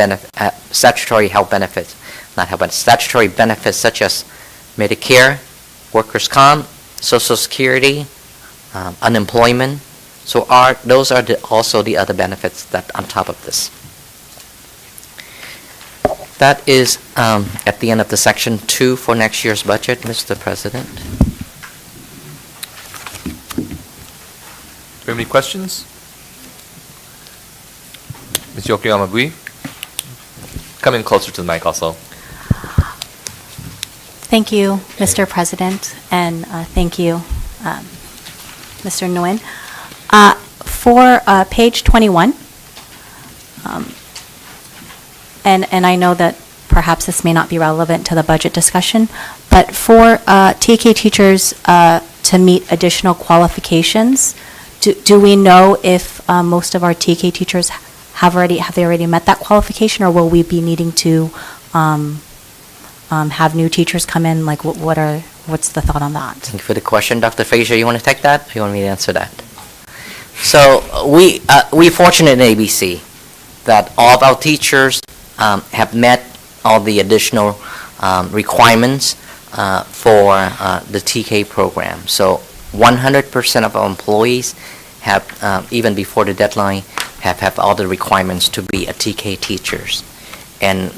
statutory health benefits, not health benefits, statutory benefits such as Medicare, workers' comp, Social Security, unemployment. So those are also the other benefits that on top of this. That is at the end of the section 2 for next year's budget, Mr. President. Do you have any questions? Ms. Yokoyama-Bui? Come in closer to the mic also. Thank you, Mr. President, and thank you, Mr. Nguyen. For page 21, and I know that perhaps this may not be relevant to the budget discussion, but for TK teachers to meet additional qualifications, do we know if most of our TK teachers have they already met that qualification, or will we be needing to have new teachers come in? Like, what's the thought on that? Thank you for the question. Dr. Frazier, you want to take that, or you want me to answer that? So we fortunate in ABC that all of our teachers have met all the additional requirements for the TK program. So 100% of our employees have, even before the deadline, have all the requirements to be a TK teachers. And,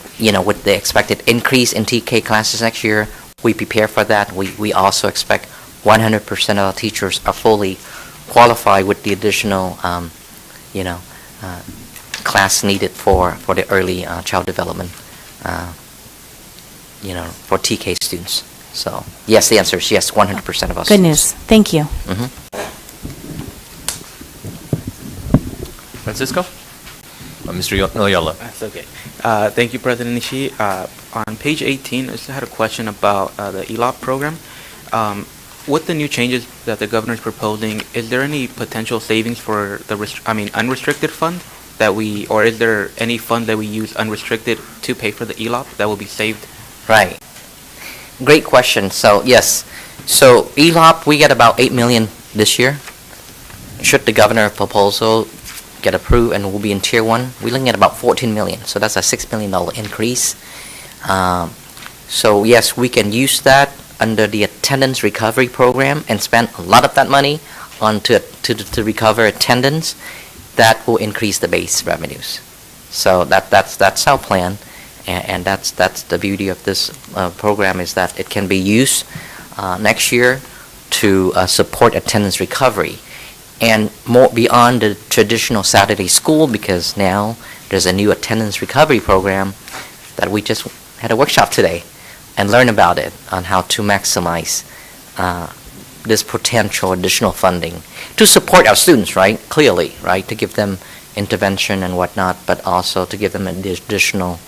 with the expected increase in TK classes next year, we prepare for that. We also expect 100% of our teachers are fully qualified with the additional, class needed for the early child development, for TK students. So, yes, the answer is yes, 100% of our Good students. news. Thank you. Mhm. Francisco? Mr. Noyola. That's okay. Thank you, President Ishii. On page 18, I just had a question about the ELOP program. With the new changes that the governor is proposing, is there any potential savings for the unrestricted fund? that we, or is there any fund that we use unrestricted to pay for the ELOP that will be saved? Right. Great question. So, yes. So, ELOP, we get about 8 million this year. Should the governor proposal get approved and will be in tier 1, we're looking at about 14 million. So that's a $6 million increase. So yes, we can use that under the attendance recovery program and spend a lot of that money on to recover attendance. That will increase the base revenues. So that's our plan, and that's the beauty of this program, is that it can be used next year to support attendance recovery. And more beyond the traditional Saturday school, because now there's a new attendance recovery program that we just had a workshop today and learn about it, on how to maximize this potential additional funding to support our students, right? Clearly, right? To give them intervention and whatnot, but also to give them additional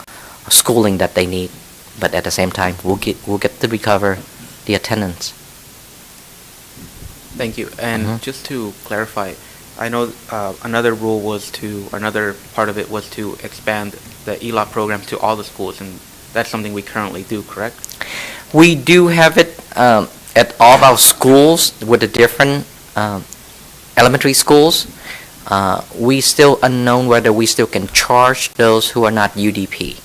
schooling that they need. But at the same time, we'll get to recover the attendance. Thank you. And just to clarify, I know another part of it was to expand the ELOP program to all the schools, and that's something we currently do, correct? We do have it at all of our schools with the different elementary schools. We still unknown whether we still can charge those who are not UDP,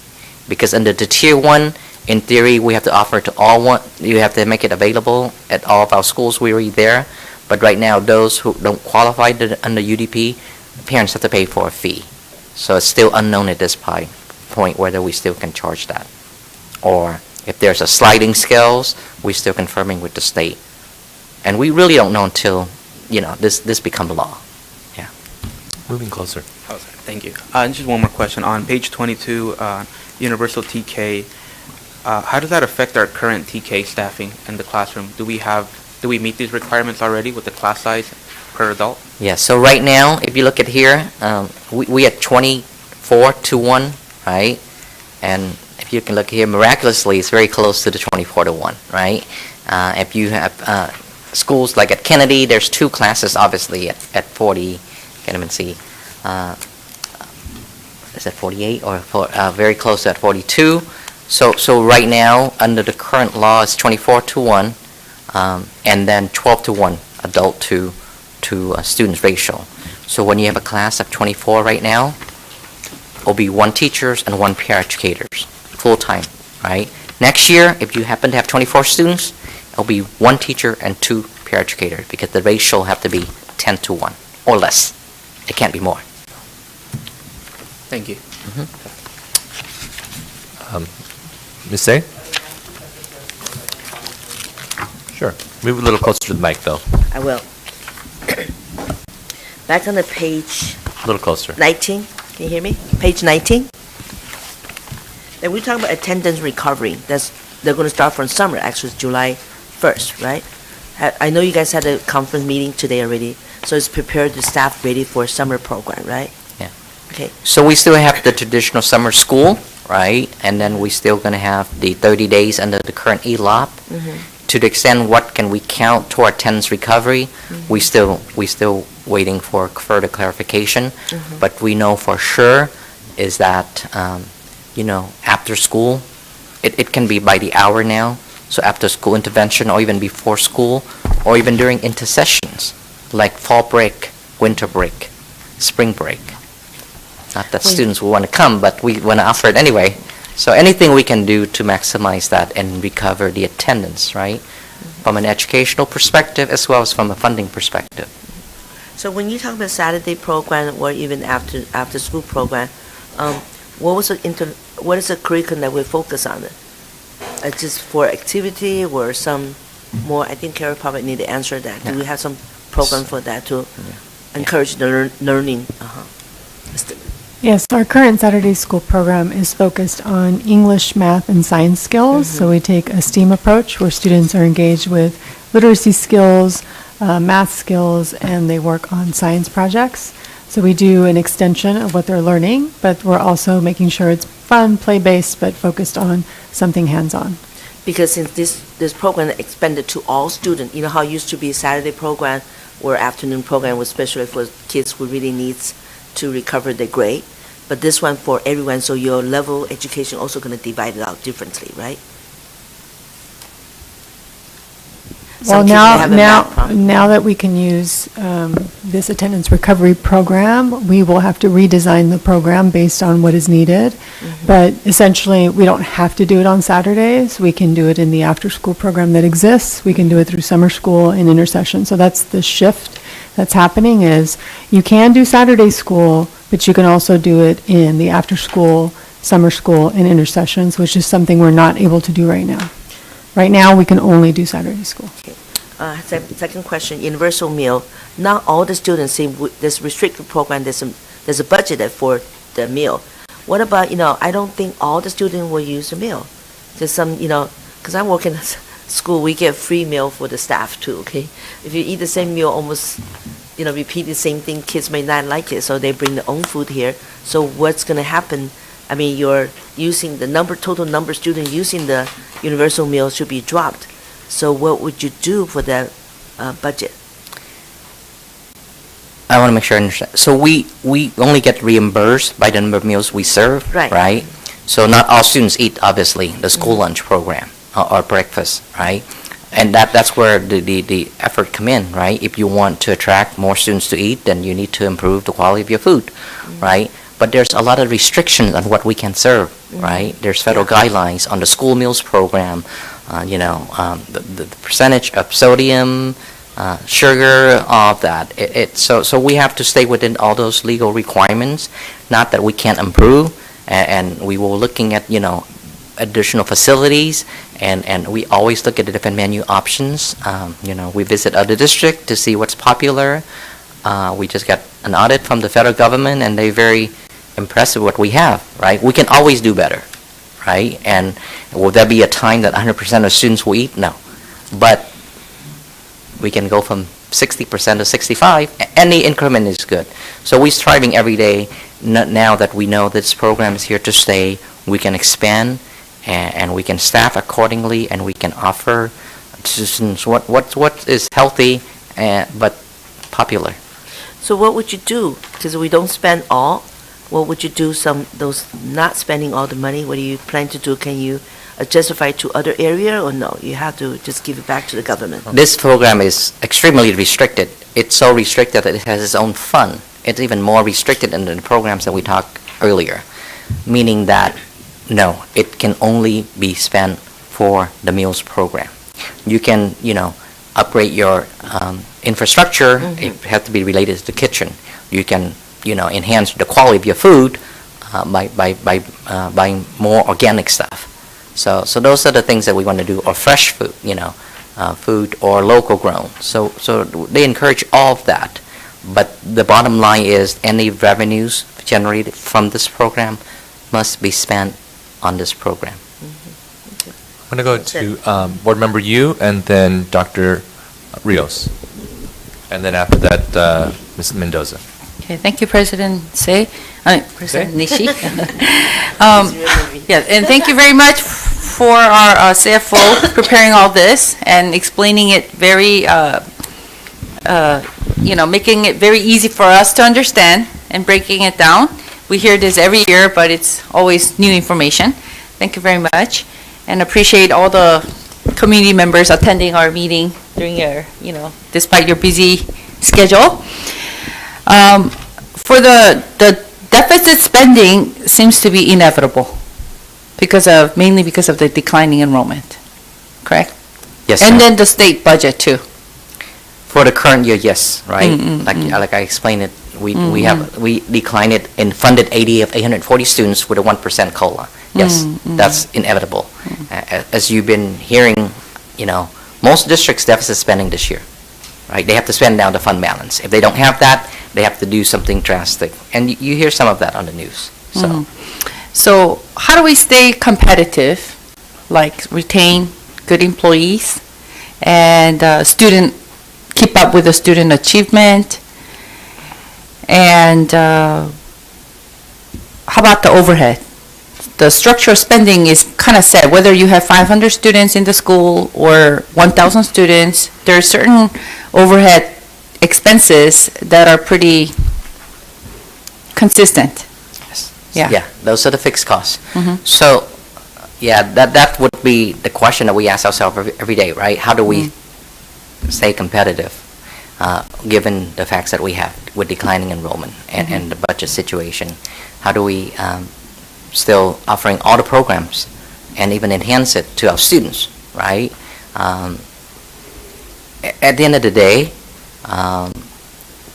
because under the tier 1, in theory, we have to offer to all one. You have to make it available at all of our schools. We're already there. But right now, those who don't qualify under UDP, parents have to pay for a fee. So it's still unknown at this point whether we still can charge that. Or if there's a sliding scales, we're still confirming with the state. And we really don't know until, this become law. Yeah. Moving closer. Oh, sorry. Thank you. And just one more question. On page 22, universal TK, how does that affect our current TK staffing in the classroom? Do we meet these requirements already with the class size per adult? Yeah, so right now, if you look at here, we at 24-1, right? And if you can look here, miraculously, it's very close to the 24-1, right? If you have schools like at Kennedy, there's 2 classes, obviously, at 40, can't even see, is it 48 or very close to at 42? So right now, under the current law, it's 24-1, and then 12-1 adult to students ratio. So when you have a class of 24 right now, it'll be 1 teachers and 1 paraeducators, full-time, right? Next year, if you happen to have 24 students, it'll be 1 teacher and 2 paraeducators, because the ratio will have to be 10-1 or less. It can't be more. Thank you. Ms. Say? Sure. Move a little closer to the mic, though. I will. Back on the page A little closer. 19, can you hear me? Page 19. Then we talk about attendance recovery. They're going to start from summer, actually it's July 1st, right? I know you guys had a conference meeting today already, so it's prepared the staff ready for summer program, right? Yeah. Okay. So we still have the traditional summer school, right? And then we still going to have the 30 days under the current ELOP. To the extent what can we count toward attendance recovery, we still waiting for further clarification. But we know for sure is that, after school, it can be by the hour now. So after school intervention, or even before school, or even during intersessions, like fall break, winter break, spring break. Not that students will want to come, but we want to offer it anyway. So anything we can do to maximize that and recover the attendance, right? From an educational perspective as well as from a funding perspective. So when you talk about Saturday program or even after school program, what is the curriculum that we focus on? Just for activity or some more? I think Carol probably need to answer that. Do we have some program for that to encourage the learning? Yes, our current Saturday school program is focused on English, math, and science skills. So we take a STEAM approach where students are engaged with literacy skills, math skills, and they work on science projects. So we do an extension of what they're learning, but we're also making sure it's fun, play-based, but focused on something hands-on. Because since this program expanded to all students, how it used to be a Saturday program or afternoon program, especially for kids who really needs to recover the grade, but this one for everyone, so your level education also going to divide it out differently, right? Well, Some kids may now, have a math problem. now that we can use this attendance recovery program, we will have to redesign the program based on what is needed. But essentially, we don't have to do it on Saturdays. We can do it in the after-school program that exists. We can do it through summer school and intersession. So that's the shift that's happening is you can do Saturday school, but you can also do it in the after-school, summer school, and intersessions, which is something we're not able to do right now. Right now, we can only do Saturday school. Second question, universal meal. Not all the students in this restricted program, there's a budget for the meal. What about, I don't think all the students will use the meal. There's some, because I work in school, we get free meal for the staff too, okay? If you eat the same meal, almost, repeat the same thing, kids may not like it, so they bring their own food here. So what's going to happen? I mean, you're using the total number of students using the universal meal should be dropped. So what would you do for that budget? I want to make sure I understand. So we only get reimbursed by the number of meals we serve, Right. right? So not all students eat, obviously, the school lunch program or breakfast, right? And that's where the effort come in, right? If you want to attract more students to eat, then you need to improve the quality of your food, right? But there's a lot of restrictions on what we can serve, right? There's federal guidelines on the school meals program, the percentage of sodium, sugar, all of that. So we have to stay within all those legal requirements. Not that we can't improve, and we were looking at additional facilities, and we always look at the different menu options. We visit other districts to see what's popular. We just got an audit from the federal government, and they're very impressed with what we have. Right? We can always do better, right? And will there be a time that 100% of students will eat? No, but we can go from 60% to 65. Any increment is good. So we're striving every day. Now that we know this program is here to stay, we can expand, and we can staff accordingly, and we can offer to students what is healthy but popular. So what would you do? Because we don't spend all. What would you do? Those not spending all the money. What do you plan to do? Can you justify to other area, or no? You have to just give it back to the government. This program is extremely restricted. It's so restricted that it has its own fund. It's even more restricted than the programs that we talked earlier, meaning that, no, it can only be spent for the meals program. You can, upgrade your infrastructure. It has to be related to the kitchen. You can, enhance the quality of your food by buying more organic stuff. So those are the things that we want to do, or fresh food, food or local grown. So they encourage all of that. But the bottom line is any revenues generated from this program must be spent on this program. I'm going to go to Board Member Yu, and then Dr. Rios. And then after that, Ms. Mendoza. Okay, thank you, President President Nishi. Yeah, and thank you very much for our CFO preparing all this and explaining it very, making it very easy for us to understand and breaking it down. We hear this every year, but it's always new information. Thank you very much, and appreciate all the community members attending our meeting during your, despite your busy schedule. For the deficit spending seems to be inevitable mainly because of the declining enrollment, correct? Yes, And ma'am. then the state budget too. For the current year, yes, right? Like I explained it, we declined it and funded 80 of 840 students with a 1% COLA. Yes, that's inevitable. As you've been hearing, most districts deficit spending this year, right? They have to spend down the fund balance. If they don't have that, they have to do something drastic. And you hear some of that on the news. So how do we stay competitive, like retain good employees and keep up with the student achievement? And how about the overhead? The structural spending is kind of set, whether you have 500 students in the school or 1,000 students, there are certain overhead expenses that are pretty consistent. Yeah. Yeah, those are the fixed costs. Mhm. So, yeah, that would be the question that we ask ourselves every day, right? How do we stay competitive, given the facts that we have with declining enrollment and the budget situation? How do we still offering all the programs and even enhance it to our students, right? At the end of the day,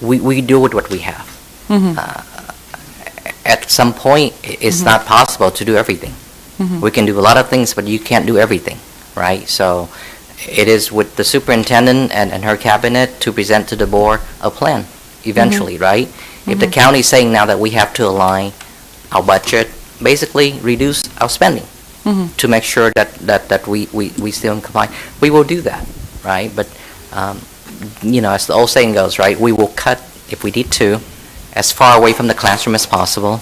we do with what we have. At some point, it's not possible to do everything. We can do a lot of things, but you can't do everything, right? So it is with the superintendent and her cabinet to present to the board a plan eventually, right? If the county is saying now that we have to align our budget, basically reduce our spending to make sure that we still in compliance, we will do that, right? But, as the old saying goes, right, we will cut, if we need to, as far away from the classroom as possible.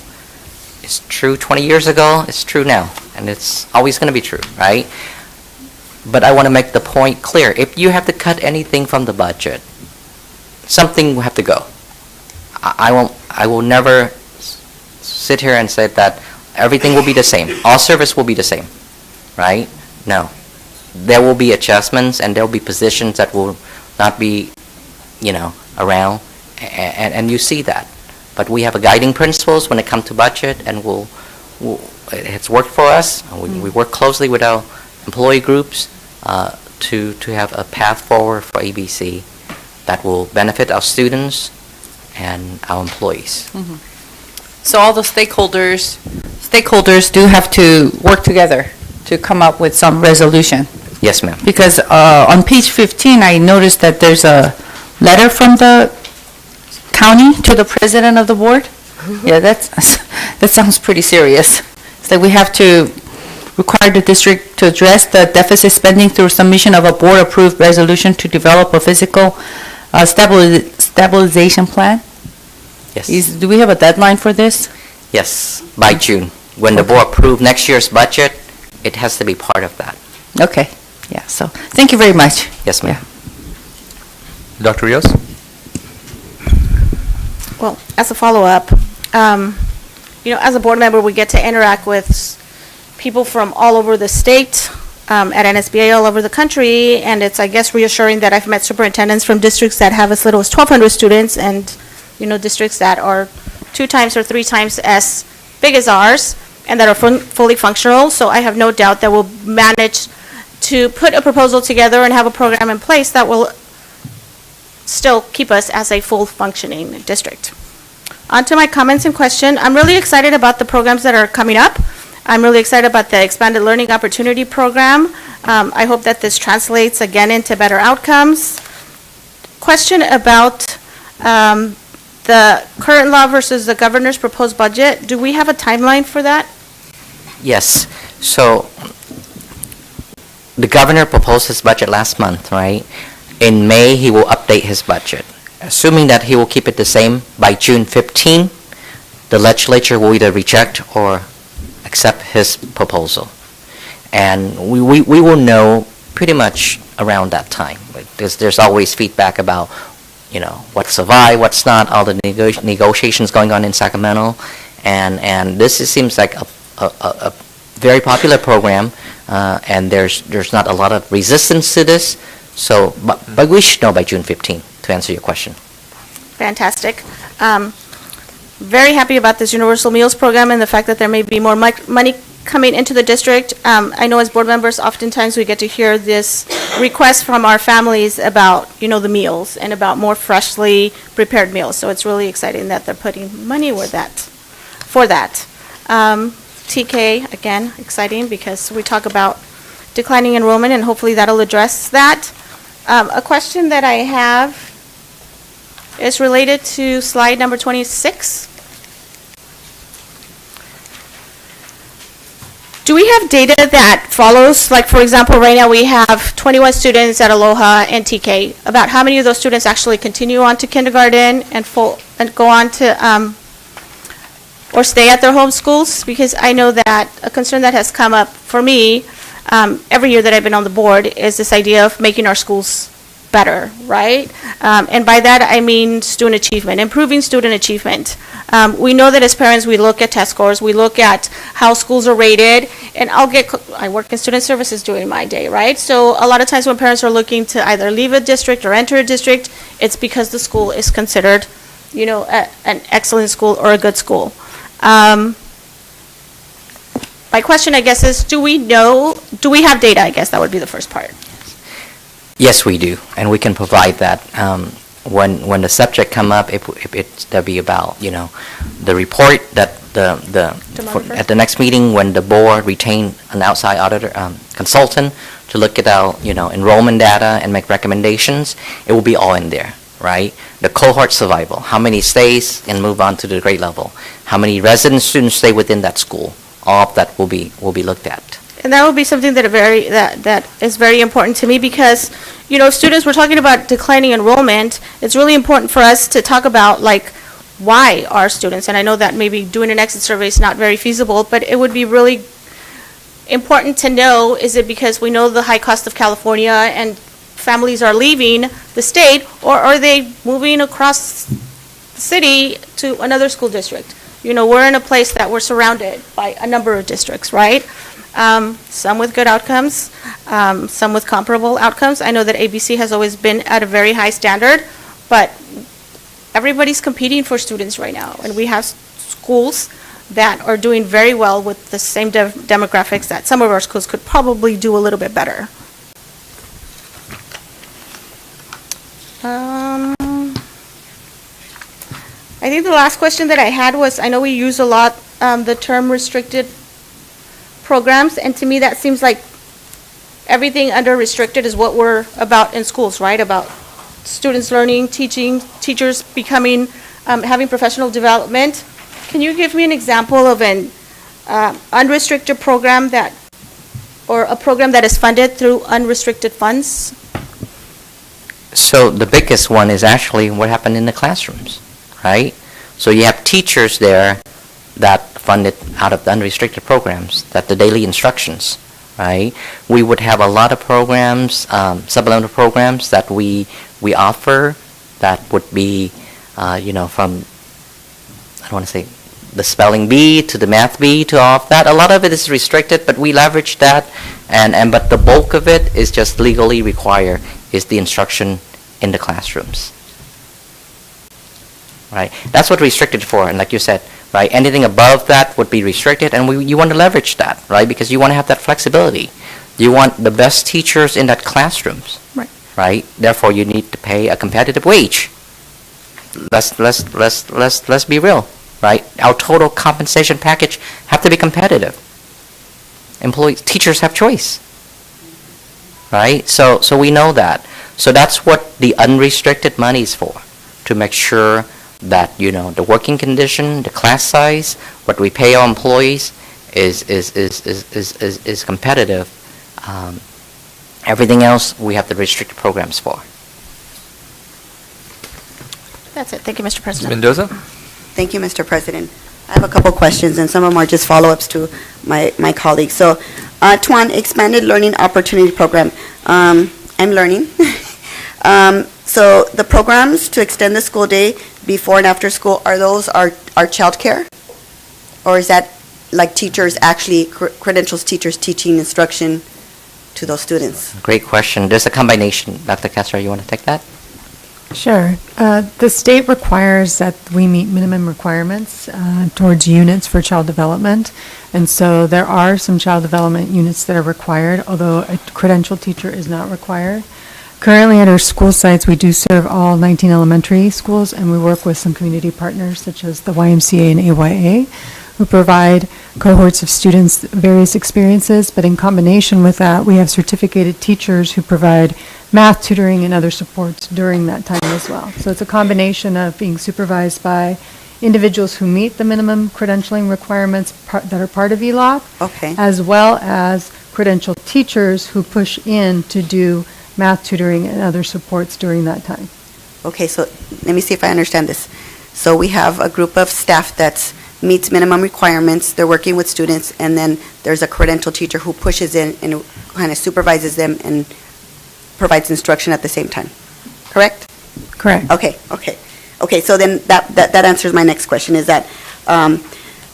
It's true 20 years ago, it's true now, and it's always going to be true, right? But I want to make the point clear. If you have to cut anything from the budget, something will have to go. I will never sit here and say that everything will be the same. All service will be the same, right? No. There will be adjustments, and there will be positions that will not be, around, and you see that. But we have a guiding principles when it comes to budget, and it's worked for us. We work closely with our employee groups to have a path forward for ABC that will benefit our students and our employees. So all the stakeholders do have to work together to come up with some resolution. Yes, ma'am. Because on page 15, I noticed that there's a letter from the county to the president of the board. Yeah, that sounds pretty serious. It's like we have to require the district to address the deficit spending through submission of a board-approved resolution to develop a fiscal stabilization plan. Yes. Do we have a deadline for this? Yes, by June. When the board approve next year's budget, it has to be part of that. Okay, yeah, so, thank you very much. Yes, ma'am. Dr. Rios? Well, as a follow-up, as a board member, we get to interact with people from all over the state, at NSBA all over the country, and it's, I guess, reassuring that I've met superintendents from districts that have as little as 1,200 students and, districts that are 2 times or 3 times as big as ours and that are fully functional. So I have no doubt that we'll manage to put a proposal together and have a program in place that will still keep us as a full functioning district. On to my comments and question. I'm really excited about the programs that are coming up. I'm really excited about the Expanded Learning Opportunity Program. I hope that this translates again into better outcomes. Question about the current law versus the governor's proposed budget. Do we have a timeline for that? Yes. So the governor proposed his budget last month, right? In May, he will update his budget. Assuming that he will keep it the same, by June 15, the legislature will either reject or accept his proposal. And we will know pretty much around that time. There's always feedback about, what's survived, what's not, all the negotiations going on in Sacramento. And this seems like a very popular program, and there's not a lot of resistance to this. So, but we should know by June 15, to answer your question. Fantastic. Very happy about this Universal Meals Program and the fact that there may be more money coming into the district. I know as board members, oftentimes we get to hear this request from our families about, the meals and about more freshly prepared meals. So it's really exciting that they're putting money for that. TK, again, exciting because we talk about declining enrollment and hopefully that'll address that. A question that I have is related to slide number 26. Do we have data that follows, like for example, right now we have 21 students at Aloha and TK, about how many of those students actually continue on to kindergarten and go on to, or stay at their home schools? Because I know that a concern that has come up for me every year that I've been on the board is this idea of making our schools better, right? And by that, I mean student achievement, improving student achievement. We know that as parents, we look at test scores, we look at how schools are rated, and I work in student services during my day, right? So a lot of times when parents are looking to either leave a district or enter a district, it's because the school is considered, an excellent school or a good school. My question, I guess, is do we have data? I guess that would be the first part. Yes, we do, and we can provide that. When the subject come up, there'll be about, the report that at the next meeting, when the board retain an outside auditor, consultant to look at our, enrollment data and make recommendations, it will be all in there, right? The cohort survival, how many stays and move on to the grade level, how many resident students stay within that school, all of that will be looked at. And that would be something that is very important to me because, students, we're talking about declining enrollment. It's really important for us to talk about, why our students, and I know that maybe doing an exit survey is not very feasible, but it would be really important to know, is it because we know the high cost of California and families are leaving the state, or are they moving across the city to another school district? We're in a place that we're surrounded by a number of districts, right? Some with good outcomes, some with comparable outcomes. I know that ABC has always been at a very high standard, but everybody's competing for students right now, and we have schools that are doing very well with the same demographics that some of our schools could probably do a little bit better. I think the last question that I had was, I know we use a lot the term restricted programs, and to me that seems like everything under restricted is what we're about in schools, right? About students learning, teaching, teachers becoming, having professional development. Can you give me an example of an unrestricted program or a program that is funded through unrestricted funds? So the biggest one is actually what happened in the classrooms, right? So you have teachers there that funded out of the unrestricted programs, that the daily instructions, right? We would have a lot of programs, supplemental programs that we offer that would be, from, I don't want to say, the spelling bee to the math bee to all of that. A lot of it is restricted, but we leverage that, but the bulk of it is just legally required, is the instruction in the classrooms. Right? That's what restricted for, and like you said, right, anything above that would be restricted, and you want to leverage that, right? Because you want to have that flexibility. You want the best teachers in that classrooms. Right. Right? Therefore, you need to pay a competitive wage. Let's be real, right? Our total compensation package have to be competitive. Teachers have choice, right? So we know that. So that's what the unrestricted money is for, to make sure that, the working condition, the class size, what we pay our employees is competitive. Everything else, we have the restricted programs for. That's it. Thank you, Mr. President. Mendoza? Thank you, Mr. President. I have a couple questions, and some of them are just follow-ups to my colleagues. So, Tuan, Expanded Learning Opportunity Program. I'm learning. So the programs to extend the school day before and after school, are those our childcare? Or is that like teachers actually, credentials teachers teaching instruction to those students? Great question. There's a combination. Dr. Kessler, you want to take that? Sure. The state requires that we meet minimum requirements towards units for child development. And so there are some child development units that are required, although a credentialed teacher is not required. Currently at our school sites, we do serve all 19 elementary schools, and we work with some community partners such as the YMCA and AYA, who provide cohorts of students various experiences, but in combination with that, we have certificated teachers who provide math tutoring and other supports during that time as well. So it's a combination of being supervised by individuals who meet the minimum credentialing requirements that are part of ELOC, Okay. as well as credentialed teachers who push in to do math tutoring and other supports during that time. Okay, so let me see if I understand this. So we have a group of staff that meets minimum requirements, they're working with students, and then there's a credentialed teacher who pushes in and kind of supervises them and provides instruction at the same time. correct? Correct. Okay, so then that answers my next question, is that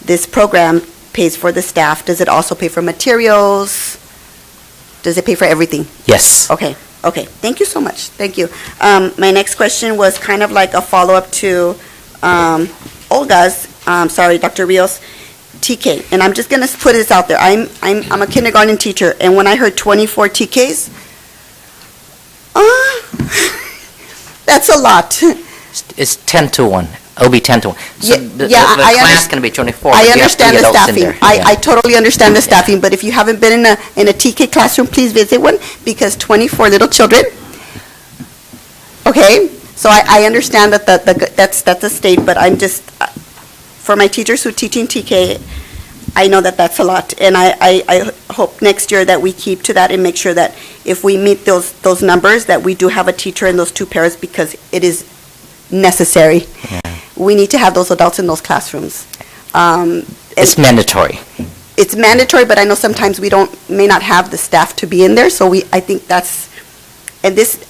this program pays for the staff. Does it also pay for materials? Does it pay for everything? Yes. Okay, thank you so much, thank you. My next question was kind of like a follow-up to Olga's, Dr. Rios, TK, and I'm just gonna put this out there. I'm a kindergarten teacher, and when I heard 24 TKs, that's a lot. It's 10 to 1. It'll be 10 to 1. So the I class can be 24. I but you have understand three the adults in staffing. there. I Yeah. totally understand the staffing, but if you haven't been in a TK classroom, please visit one, because 24 little children, okay? So I understand that that's a state, but I'm just, for my teachers who teaching TK, I know that that's a lot, and I hope next year that we keep to that and make sure that if we meet those numbers, that we do have a teacher in those two pairs, because it is necessary. Yeah. We need to have those adults in those classrooms. It's mandatory. It's mandatory, but I know sometimes we may not have the staff to be in there, so I think I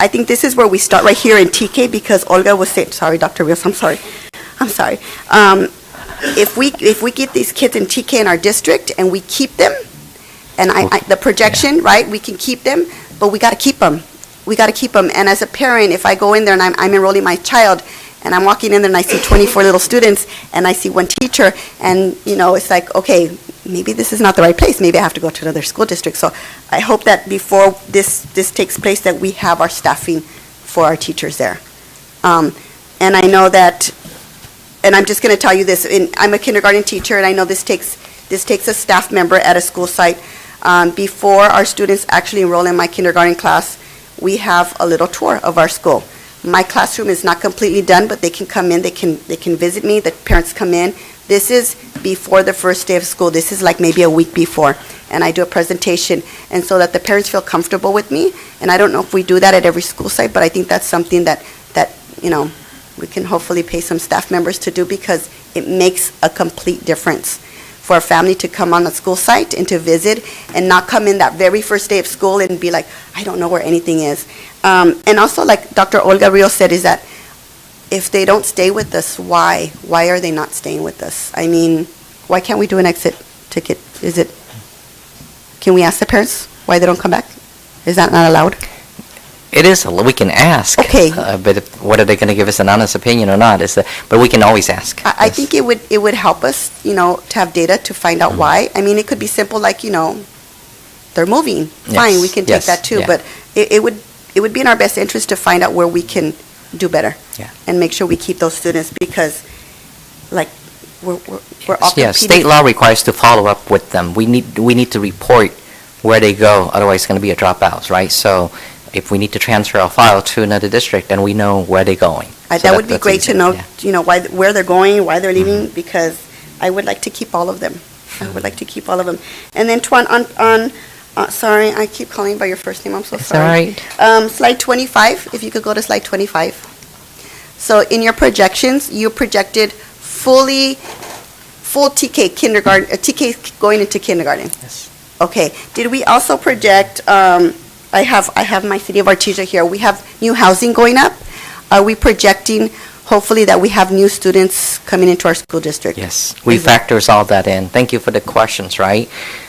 think this is where we start right here in TK, because Olga was saying, sorry, Dr. Rios, I'm sorry. If we get these kids in TK in our district and we keep them, and the projection, right, we can keep them, but we got to keep them. And as a parent, if I go in there and I'm enrolling my child, and I'm walking in there and I see 24 little students, and I see one teacher, and, it's like, okay, maybe this is not the right place. Maybe I have to go to another school district. So I hope that before this takes place, that we have our staffing for our teachers there. And I know that, and I'm just going to tell you this, I'm a kindergarten teacher, and I know this takes a staff member at a school site. Before our students actually enroll in my kindergarten class, we have a little tour of our school. My classroom is not completely done, but they can come in, they can visit me, the parents come in. This is before the first day of school. This is like maybe a week before, and I do a presentation, and so that the parents feel comfortable with me. And I don't know if we do that at every school site, but I think that's something that we can hopefully pay some staff members to do, because it makes a complete difference for a family to come on a school site and to visit, and not come in that very first day of school and be like, I don't know where anything is. And also, like Dr. Olga Rios said, is that if they don't stay with us, why? Why are they not staying with us? I mean, why can't we do an exit ticket? Can we ask the parents why they don't come back? Is that not allowed? It is, we can ask. Okay. But whether they're going to give us an honest opinion or not, but we can always ask. I Yes. think it would help us, to have data to find out why. I mean, it could be simple, like, they're moving. Fine, Yes, we can yes, take that too. yeah. But it would be in our best interest to find out where we can do better. Yeah. And make sure we keep those students, because, like, we're all Yeah, competing. state law requires to follow up with them. We need to report where they go, otherwise it's going to be a dropouts, right? So if we need to transfer a file to another district, then we know where they're going. So That would be that's great to easy, know, yeah. where they're going, why they're leaving, Mm-hmm. because I would like to keep all of them. And then, Tuan, sorry, I keep calling by your first name, I'm so It's sorry. all right. Slide 25, if you could go to slide 25. So in your projections, you projected full TK kindergarten, TK going into kindergarten. Yes. Okay. Did we also project, I have my City of Artesia here, we have new housing going up. Are we projecting, hopefully, that we have new students coming into our school district? Yes, we factors all that in. Thank you for the questions, right?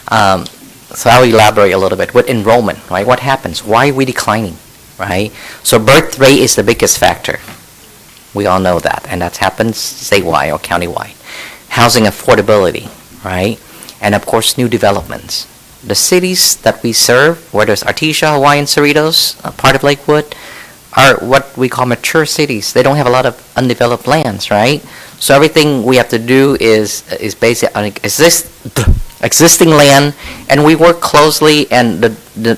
So I'll elaborate a little bit. With enrollment, right, what happens? Why are we declining, right? So birth rate is the biggest factor. We all know that, and that happens statewide or countywide. Housing affordability, right? And of course, new developments. The cities that we serve, whether it's Artesia, Hawaii, and Cerritos, part of Lakewood, are what we call mature cities. They don't have a lot of undeveloped lands, right? So everything we have to do is based on existing land, and we work closely, and the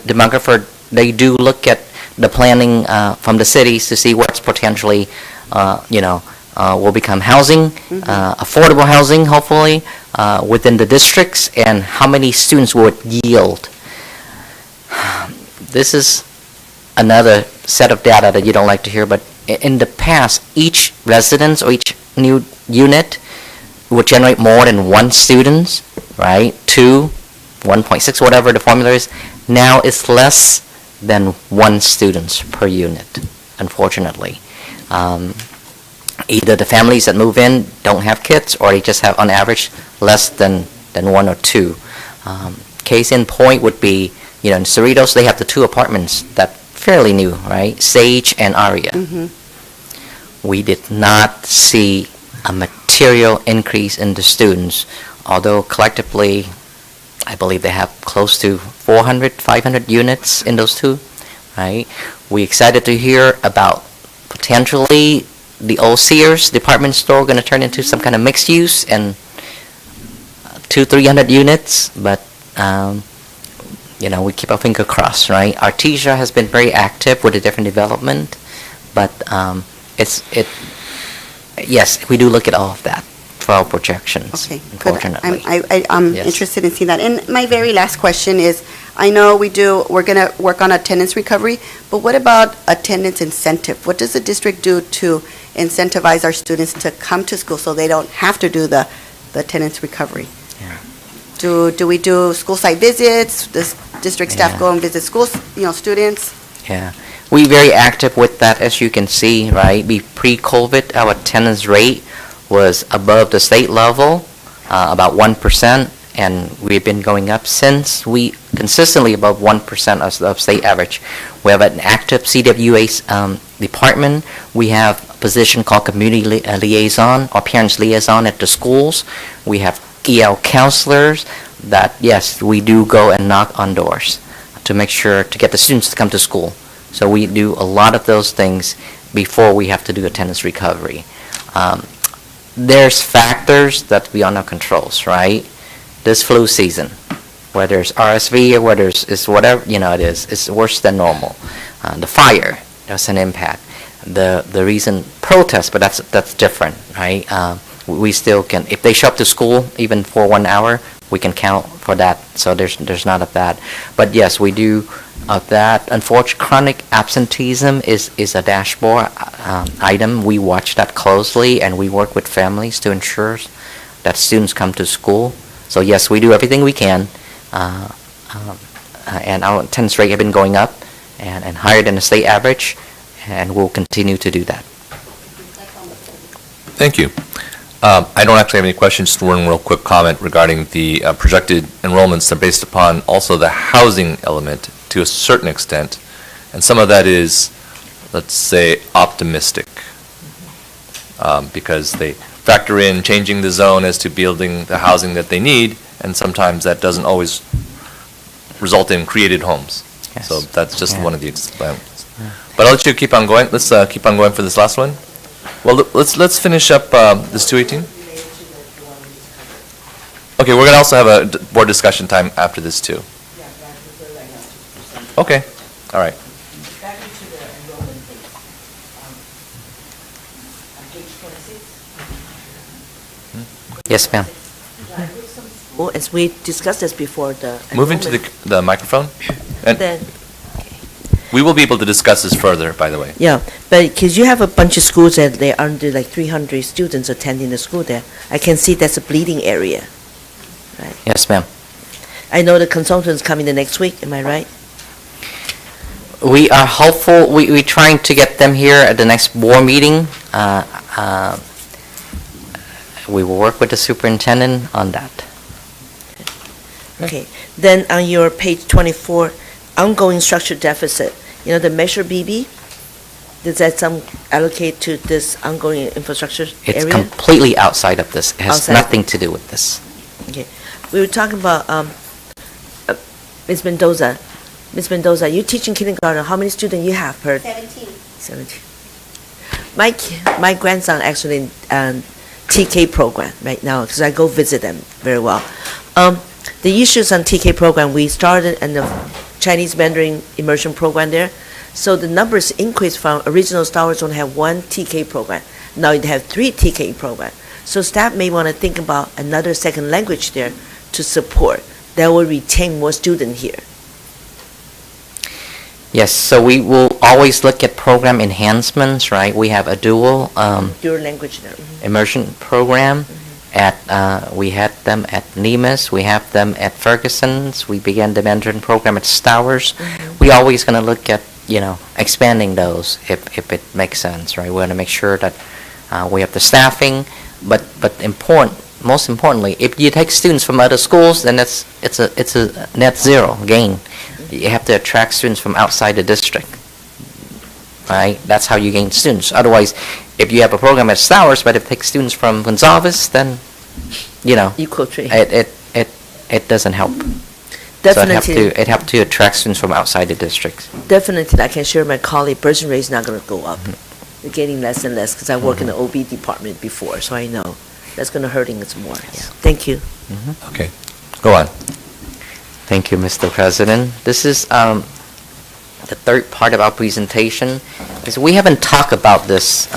demographer, they do look at the planning from the cities to see what's potentially, will become housing, affordable housing, hopefully, within the districts, and how many students will it yield. This is another set of data that you don't like to hear, but in the past, each residence or each new unit would generate more than one student, right? 2, 1.6, whatever the formula is. Now it's less than one student per unit. unfortunately. Either the families that move in don't have kids, or they just have, on average, less than one or two. Case in point would be, in Cerritos, they have the two apartments that fairly new, right? Sage and Aria. We did not see a material increase in the students, although collectively, I believe they have close to 400, 500 units in those two, right? We excited to hear about potentially the old Sears department store going to turn into some kind of mixed use and 200-300 units, but we keep our finger crossed, right? Artesia has been very active with a different development, but yes, we do look at all of that for our projections, Okay, good. unfortunately. I'm Yes. interested in seeing that. And my very last question is, I know we're going to work on attendance recovery, but what about attendance incentive? What does the district do to incentivize our students to come to school so they don't have to do the attendance recovery? Yeah. Do we do school site visits? Does district staff Yeah. go and visit schools, students? Yeah, we very active with that, as you can see, right? Pre-COVID, our attendance rate was above the state level, about 1%, and we've been going up since. We consistently above 1% of state average. We have an active CWA department. We have a position called community liaison or parents liaison at the schools. We have EL counselors that, yes, we do go and knock on doors to make sure to get the students to come to school. So we do a lot of those things before we have to do attendance recovery. There's factors that beyond our controls, right? This flu season, whether it's RSV or whether it's whatever, it's worse than normal. The fire, that's an impact. The recent protest, but that's different, right? We still can, if they show up to school even for 1 hour, we can count for that, so there's not of that. But yes, we do of that. Unfortunately, chronic absenteeism is a dashboard item. We watch that closely, and we work with families to ensure that students come to school. So yes, we do everything we can, and our attendance rate have been going up and higher than the state average, and we'll continue to do that. Thank you. I don't actually have any questions, just one real quick comment regarding the projected enrollments are based upon also the housing element to a certain extent, and some of that is, let's say, optimistic, because they factor in changing the zone as to building the housing that they need, and sometimes that doesn't always result in created homes. Yes. So that's just Yeah. one of the examples. But I'll let you keep on going. Let's keep on going for this last one. Well, let's finish up this 218. Okay, we're going to also have a board discussion time after this, too. Okay, all right. Yes, ma'am. Well, as we discussed this before, the Moving to the microphone. And Then, we will be able to discuss this further, by the way. yeah, but because you have a bunch of schools that they are under like 300 students attending the school there, I can see that's a bleeding area. Yes, ma'am. I know the consultant's coming the next week, am I right? We are hopeful, we're trying to get them here at the next board meeting. We will work with the superintendent on that. Okay, then on your page 24, ongoing structural deficit, the Measure BB, does that allocate to this ongoing infrastructure It's area? completely outside of this. It has Outside. nothing to do with this. Okay, we were talking about, Ms. Mendoza. Ms. Mendoza, you teach in kindergarten, how many students you have per? 17. My grandson actually in TK program right now, because I go visit them very well. The issues on TK program, we started in the Chinese Mandarin immersion program there. So the numbers increased from original Star Wars only have 1 TK program. Now they have 3 TK program. So staff may want to think about another second language there to support. That will retain more students here. Yes, so we will always look at program enhancements, right? We have a dual Your language there. immersion program we had them at Nemus, we have them at Ferguson's, we began the Mandarin program at Stowers. We always going to look at expanding those if it makes sense, right? We want to make sure that we have the staffing, but most importantly, if you take students from other schools, then it's a net zero gain. You have to attract students from outside the district, right? That's how you gain students. Otherwise, if you have a program at Stowers, but it takes students from Gonzales, then, Equal trade. it doesn't help. Definitely. So it have to attract students from outside the district. Definitely, I can share my colleague, birth rate is not going to go up. They're getting less and less because I work in the OB department before, so I know that's going to hurting us more. Yeah. Thank you. Okay, go on. Thank you, Mr. President. This is the third part of our presentation. Because we haven't talked about this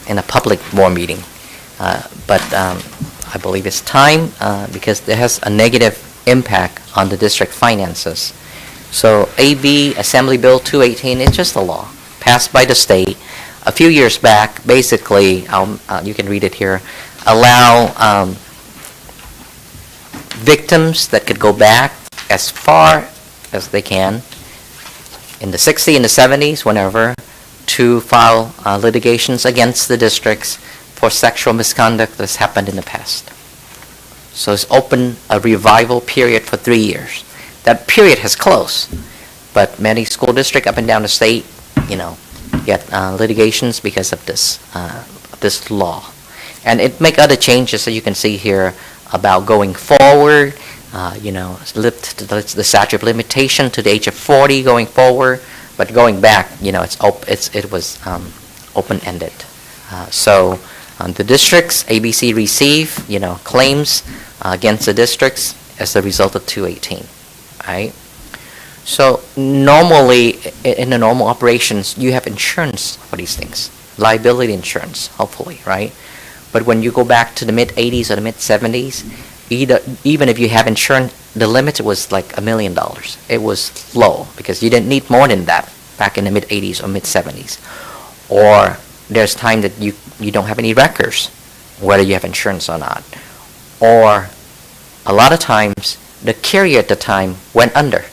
in a public board meeting, but I believe it's time because it has a negative impact on the district finances. So AB Assembly Bill 218 is just a law passed by the state a few years back. Basically, you can read it here, allow victims that could go back as far as they can in the 60s and the 70s, whenever, to file litigations against the districts for sexual misconduct that's happened in the past. So it's open a revival period for 3 years. That period has closed, but many school districts up and down the state, get litigations because of this law. And it make other changes that you can see here about going forward, lift the statute of limitation to the age of 40 going forward, but going back, it was open-ended. So the districts, ABC receive, claims against the districts as a result of 218, right? So normally, in the normal operations, you have insurance for these things, liability insurance, hopefully, right? But when you go back to the mid-80s or the mid-70s, even if you have insurance, the limit was like $1 million. It was low because you didn't need more than that back in the mid-80s or mid-70s. Or there's time that you don't have any records, whether you have insurance or not. Or a lot of times, the carrier at the time went under,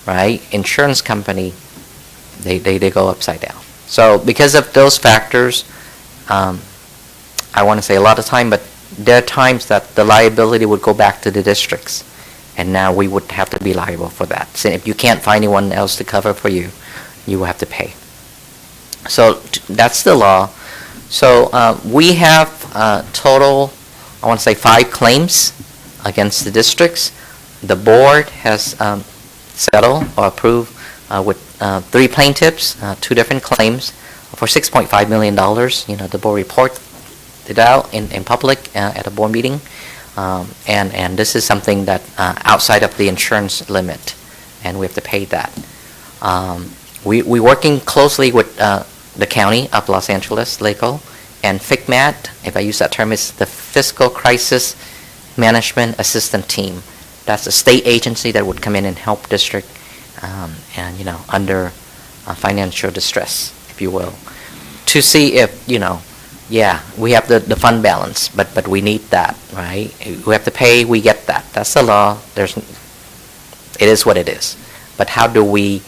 right? Insurance company, they go upside down. So because of those factors, I want to say a lot of time, but there are times that the liability would go back to the districts, and now we would have to be liable for that. So if you can't find anyone else to cover for you, you will have to pay. So that's the law. So we have total, I want to say 5 claims against the districts. The board has settled or approved with 3 plaintiffs, 2 different claims for $6.5 million. The board reported it out in public at a board meeting. And this is something that outside of the insurance limit, and we have to pay that. We're working closely with the county of Los Angeles, LACO, and FICMAT, if I use that term, is the Fiscal Crisis Management Assistant Team. That's a state agency that would come in and help district under financial distress, if you will, to see if, we have the fund balance, but we need that, right? We have to pay, we get that. That's the law. It is what it is. But how do we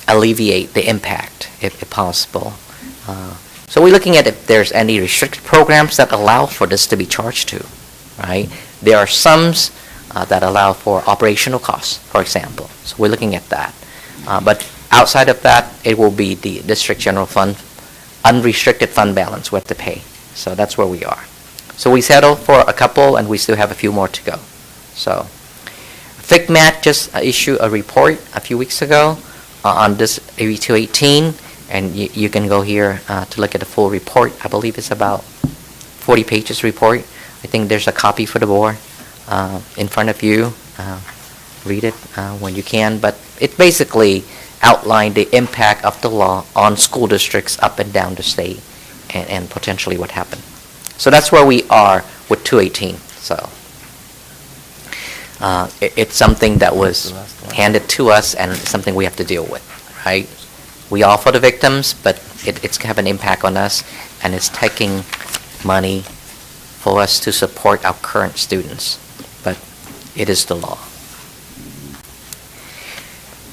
alleviate the impact, if possible? So we're looking at if there's any restricted programs that allow for this to be charged to, right? There are sums that allow for operational costs, for example. So we're looking at that. But outside of that, it will be the district general fund, unrestricted fund balance we have to pay. So that's where we are. So we settled for a couple, and we still have a few more to go. So FICMAT just issued a report a few weeks ago on this AB 218, and you can go here to look at the full report. I believe it's about 40 pages report. I think there's a copy for the board in front of you. Read it when you can, but it basically outlined the impact of the law on school districts up and down the state and potentially what happened. So that's where we are with 218. So it's something that was handed to us and something we have to deal with, right? We all for the victims, but it's have an impact on us, and it's taking money for us to support our current students. But it is the law.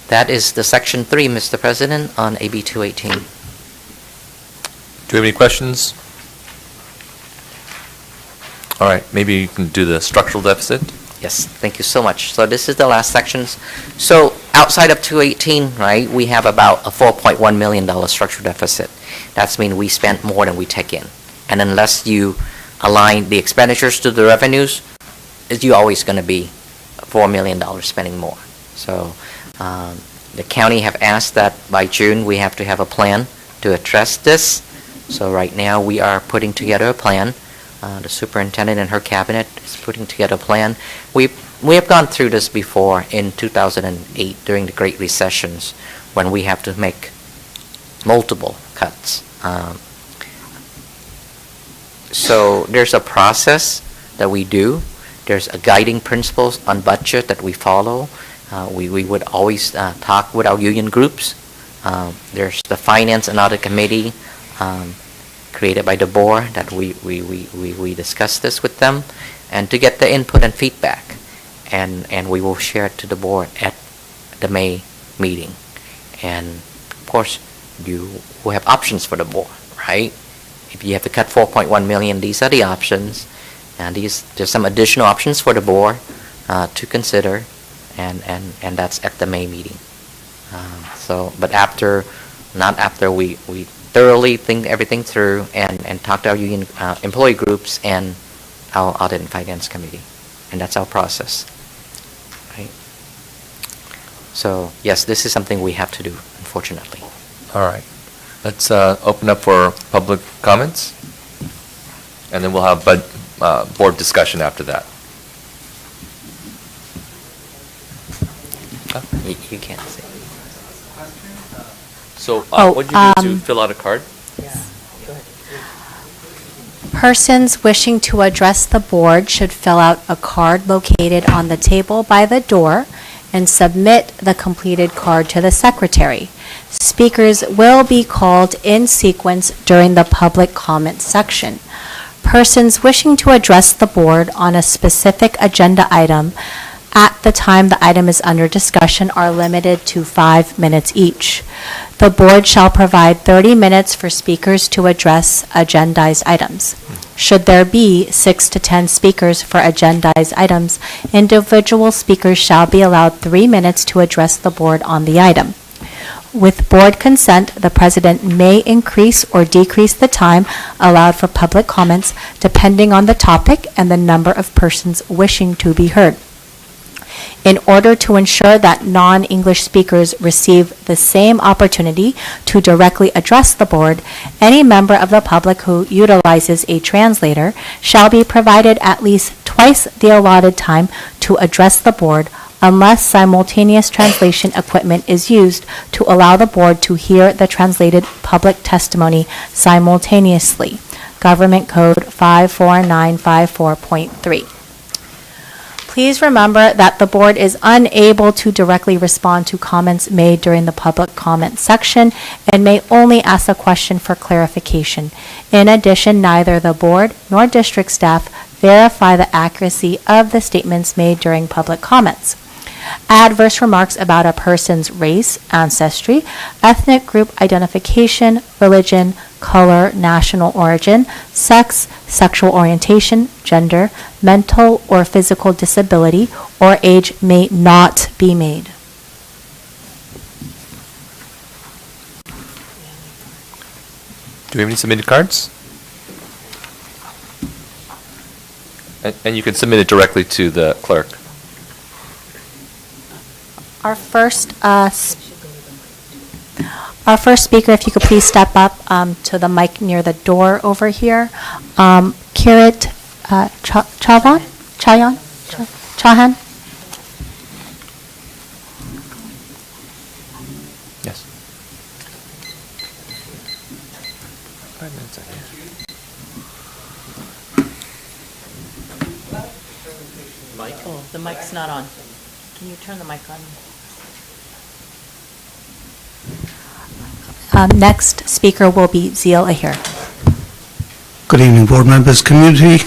That is the Section 3, Mr. President, on AB 218. Do we have any questions? All right, maybe you can do the structural deficit. Yes, thank you so much. So this is the last sections. So outside of 218, right, we have about a $4.1 million structural deficit. That's mean we spent more than we take in. And unless you align the expenditures to the revenues, you're always going to be $4 million spending more. So the county have asked that by June we have to have a plan to address this. So right now we are putting together a plan. The superintendent and her cabinet is putting together a plan. We have gone through this before in 2008 during the Great Recessions when we have to make multiple cuts. So there's a process that we do. There's a guiding principles on budget that we follow. We would always talk with our union groups. There's the Finance and Audit Committee created by the board that we discuss this with them and to get the input and feedback. And we will share it to the board at the May meeting. And of course, you will have options for the board, right? If you have to cut 4.1 million, these are the options. And there's some additional options for the board to consider, and that's at the May meeting. But not after we thoroughly think everything through and talk to our union employee groups and our Audit and Finance Committee. And that's our process, right? So yes, this is something we have to do, unfortunately. All right. Let's open up for public comments, and then we'll have board discussion after that. You can't say. So what did you do to fill out a card? Persons wishing to address the board should fill out a card located on the table by the door and submit the completed card to the secretary. Speakers will be called in sequence during the public comment section. Persons wishing to address the board on a specific agenda item at the time the item is under discussion are limited to 5 minutes each. The board shall provide 30 minutes for speakers to address agendized items. Should there be 6 to 10 speakers for agendized items, individual speakers shall be allowed 3 minutes to address the board on the item. With board consent, the president may increase or decrease the time allowed for public comments depending on the topic and the number of persons wishing to be heard. In order to ensure that non-English speakers receive the same opportunity to directly address the board, any member of the public who utilizes a translator shall be provided at least twice the allotted time to address the board unless simultaneous translation equipment is used to allow the board to hear the translated public testimony simultaneously. Government Code 54954.3. Please remember that the board is unable to directly respond to comments made during the public comment section and may only ask a question for clarification. In addition, neither the board nor district staff verify the accuracy of the statements made during public comments. Adverse remarks about a person's race, ancestry, ethnic group identification, religion, color, national origin, sex, sexual orientation, gender, mental or physical disability, or age may not be made. Do we have any submitted cards? And you can submit it directly to the clerk. Our first speaker, if you could please step up to the mic near the door over here. Kirit Chahan? Yes. 5 minutes, I think. Oh, the mic's not on. Can you turn the mic on? Next speaker will be Zeal Ahir. Good evening, board members, community.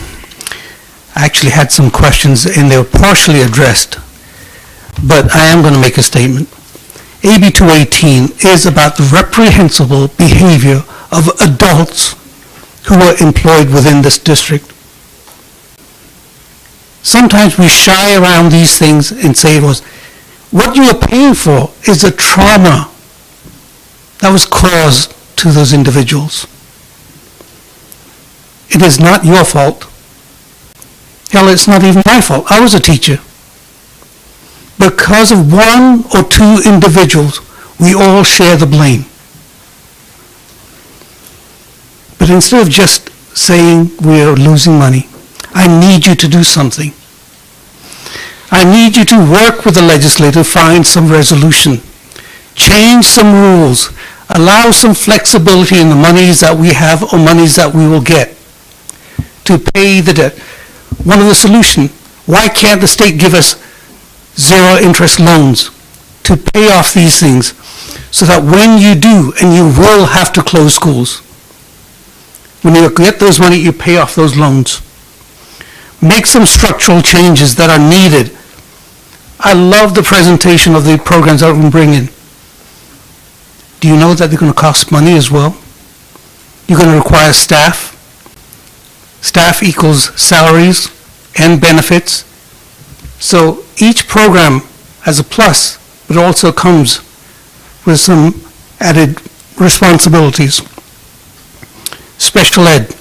I actually had some questions and they were partially addressed, but I am going to make a statement. AB 218 is about the reprehensible behavior of adults who are employed within this district. Sometimes we shy around these things and say, well, what you are paying for is the trauma that was caused to those individuals. It is not your fault. Hell, it's not even my fault. I was a teacher. Because of one or two individuals, we all share the blame. But instead of just saying we're losing money, I need you to do something. I need you to work with the legislature, find some resolution, change some rules, allow some flexibility in the monies that we have or monies that we will get to pay the debt. One of the solutions, why can't the state give us zero interest loans to pay off these things so that when you do, and you will have to close schools, when you get those money, you pay off those loans. Make some structural changes that are needed. I love the presentation of the programs that we bring in. Do you know that they're going to cost money as well? You're going to require staff. Staff equals salaries and benefits. So each program has a plus, but also comes with some added responsibilities. Special ed.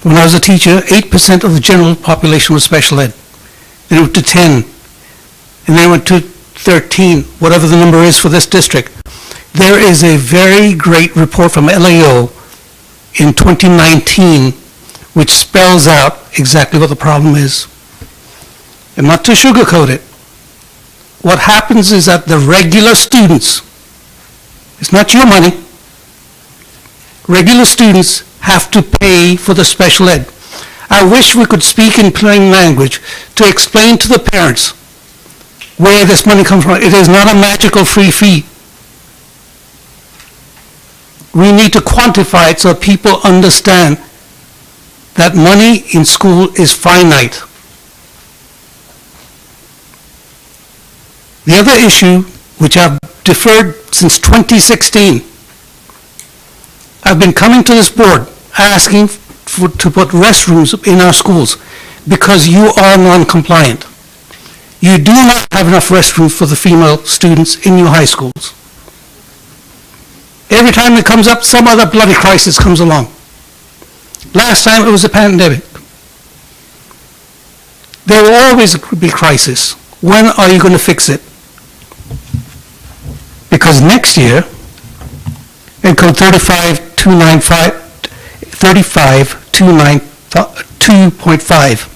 When I was a teacher, 8% of the general population was special ed. Then it went to 10, and then it went to 13, whatever the number is for this district. There is a very great report from LAO in 2019 which spells out exactly what the problem is. And not to sugarcoat it, what happens is that the regular students, it's not your money, regular students have to pay for the special ed. I wish we could speak in plain language to explain to the parents where this money comes from. It is not a magical free fee. We need to quantify it so people understand that money in school is finite. The other issue, which I've deferred since 2016, I've been coming to this board asking to put restrooms in our schools because you are non-compliant. You do not have enough restrooms for the female students in your high schools. Every time it comes up, some other bloody crisis comes along. Last time it was a pandemic. There will always be crisis. When are you going to fix it? Because next year, in Code 35.2.5,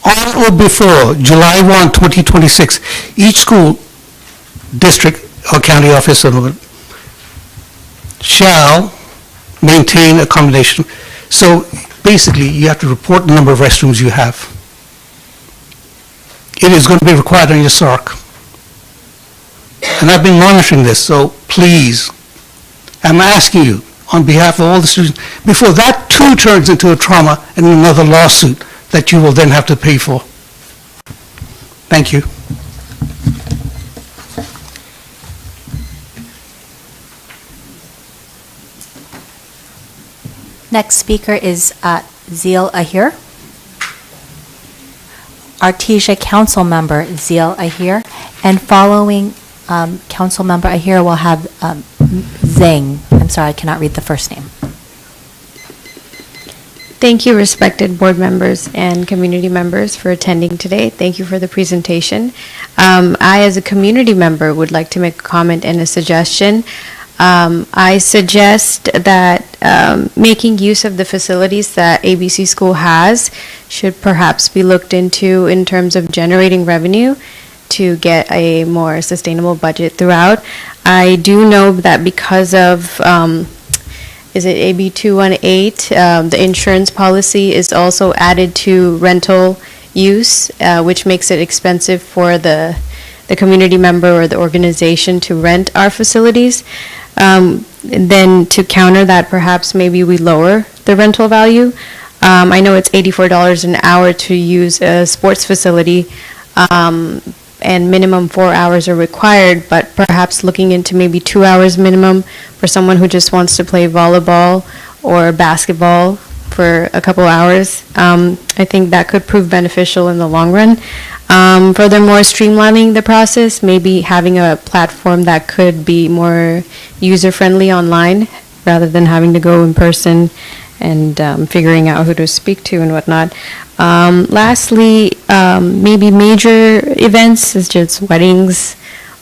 on or before July 1, 2026, each school, district, or county office shall maintain accommodation. So basically, you have to report the number of restrooms you have. It is going to be required on your SARC. And I've been monitoring this, so please, I'm asking you, on behalf of all the students, before that too turns into a trauma and another lawsuit that you will then have to pay for. Thank you. Next speaker is Zeal Ahir. Artesia Council Member Zeal Ahir. And following Council Member Ahir, we'll have Zhang. I'm sorry, I cannot read the first name. Thank you, respected board members and community members, for attending today. Thank you for the presentation. I, as a community member, would like to make a comment and a suggestion. I suggest that making use of the facilities that ABC School has should perhaps be looked into in terms of generating revenue to get a more sustainable budget throughout. I do know that because of is it AB 218, the insurance policy is also added to rental use, which makes it expensive for the community member or the organization to rent our facilities. Then to counter that, perhaps maybe we lower the rental value. I know it's $84 an hour to use a sports facility. and minimum 4 hours are required, but perhaps looking into maybe 2 hours minimum for someone who just wants to play volleyball or basketball for a couple hours. I think that could prove beneficial in the long run. Furthermore, streamlining the process, maybe having a platform that could be more user-friendly online rather than having to go in person and figuring out who to speak to and whatnot. Lastly, maybe major events, such as weddings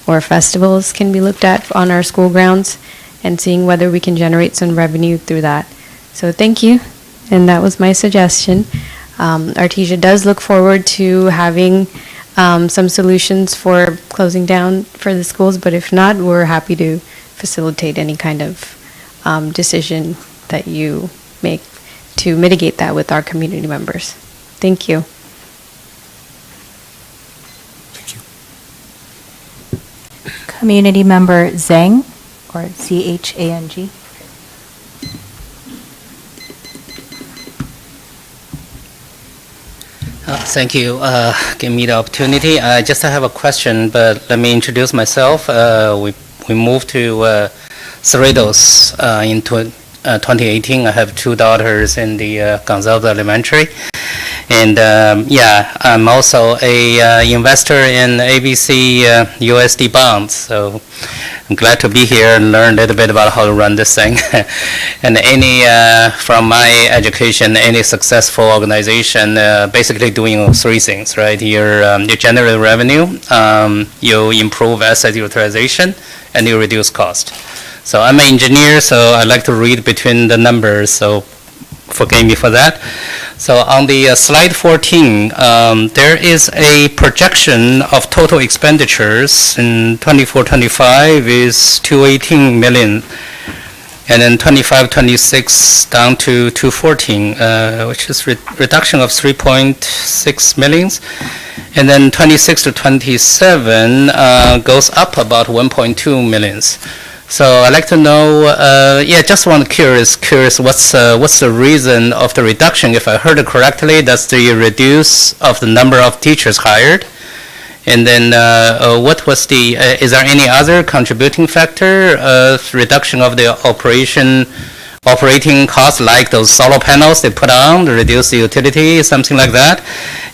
or festivals, can be looked at on our school grounds and seeing whether we can generate some revenue through that. So thank you, and that was my suggestion. Artesia does look forward to having some solutions for closing down for the schools, but if not, we're happy to facilitate any kind of decision that you make to mitigate that with our community members. Thank you. Community member Zhang, or Z-H-A-N-G. Thank you. Give me the opportunity. I just have a question, but let me introduce myself. We moved to Cerritos in 2018. I have two daughters in the Gonzalez Elementary. And yeah, I'm also a investor in ABCUSD bonds. So I'm glad to be here and learn a little bit about how to run this thing. And from my education, any successful organization basically doing three things, right? You generate revenue, you improve asset utilization, and you reduce cost. So I'm an engineer, so I like to read between the numbers, so forgive me for that. So on the slide 14, there is a projection of total expenditures in 24-25 is 218 million, and then 25-26 down to 214, which is reduction of 3.6 millions. And then 26-27 goes up about 1.2 millions. So I'd like to know, just curious, what's the reason of the reduction? If I heard it correctly, that's the reduce of the number of teachers hired. And then what was is there any other contributing factor, reduction of the operating costs, like those solar panels they put on to reduce the utility, something like that?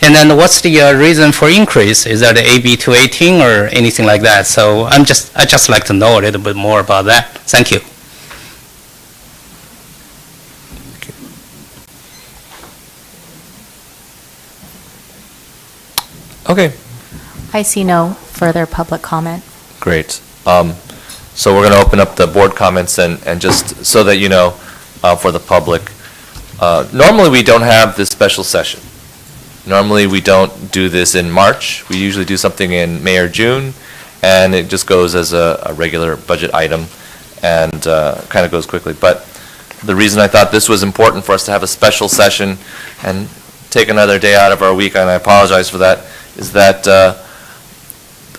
And then what's the reason for increase? Is that the AB 218 or anything like that? So I just like to know a little bit more about that. Thank you. Okay, I see no further public comment. great. So we're going to open up the board comments, and just so that you know, for the public, normally we don't have this special session. Normally we don't do this in March. We usually do something in May or June, and it just goes as a regular budget item and kind of goes quickly. But the reason I thought this was important for us to have a special session and take another day out of our week, and I apologize for that, is that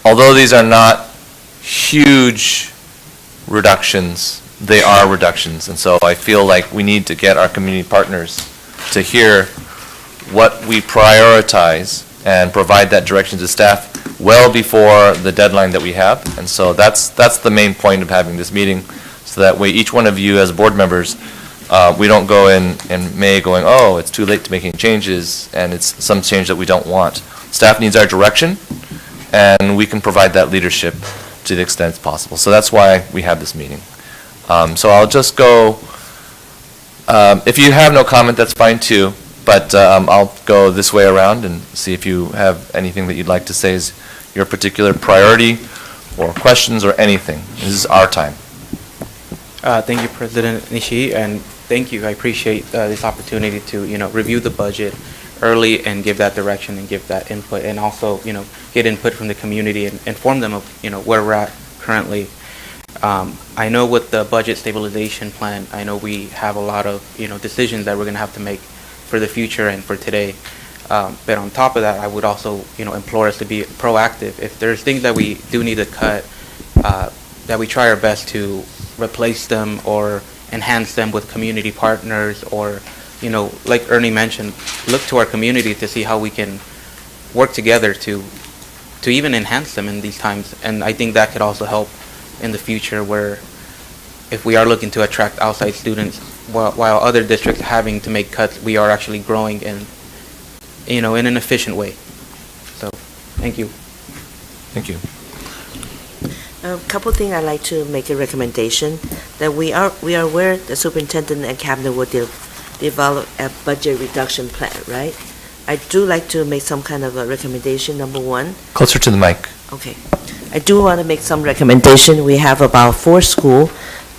although these are not huge reductions, they are reductions. And so I feel like we need to get our community partners to hear what we prioritize and provide that direction to staff well before the deadline that we have. And so that's the main point of having this meeting, so that way each one of you as board members, we don't go in May going, oh, it's too late to make any changes, and it's some change that we don't want. Staff needs our direction, and we can provide that leadership to the extent it's possible. So that's why we have this meeting. So I'll just go, if you have no comment, that's fine too, but I'll go this way around and see if you have anything that you'd like to say is your particular priority or questions or anything. This is our time. Thank you, President Nishi, and thank you. I appreciate this opportunity to, review the budget early and give that direction and give that input, and also, get input from the community and inform them of, where we're at currently. I know with the budget stabilization plan, I know we have a lot of, decisions that we're going to have to make for the future and for today. But on top of that, I would also, implore us to be proactive. If there's things that we do need to cut, that we try our best to replace them or enhance them with community partners, or, like Ernie mentioned, look to our community to see how we can work together to to even enhance them in these times. And I think that could also help in the future, where if we are looking to attract outside students, while other districts are having to make cuts, we are actually growing in an efficient way. So, thank you. Thank you. A couple things I'd like to make a recommendation, that we are aware the superintendent and cabinet will develop a budget reduction plan, right? I do like to make some kind of a recommendation, number one. Closer to the mic. Okay. I do want to make some recommendation. We have about 4 school,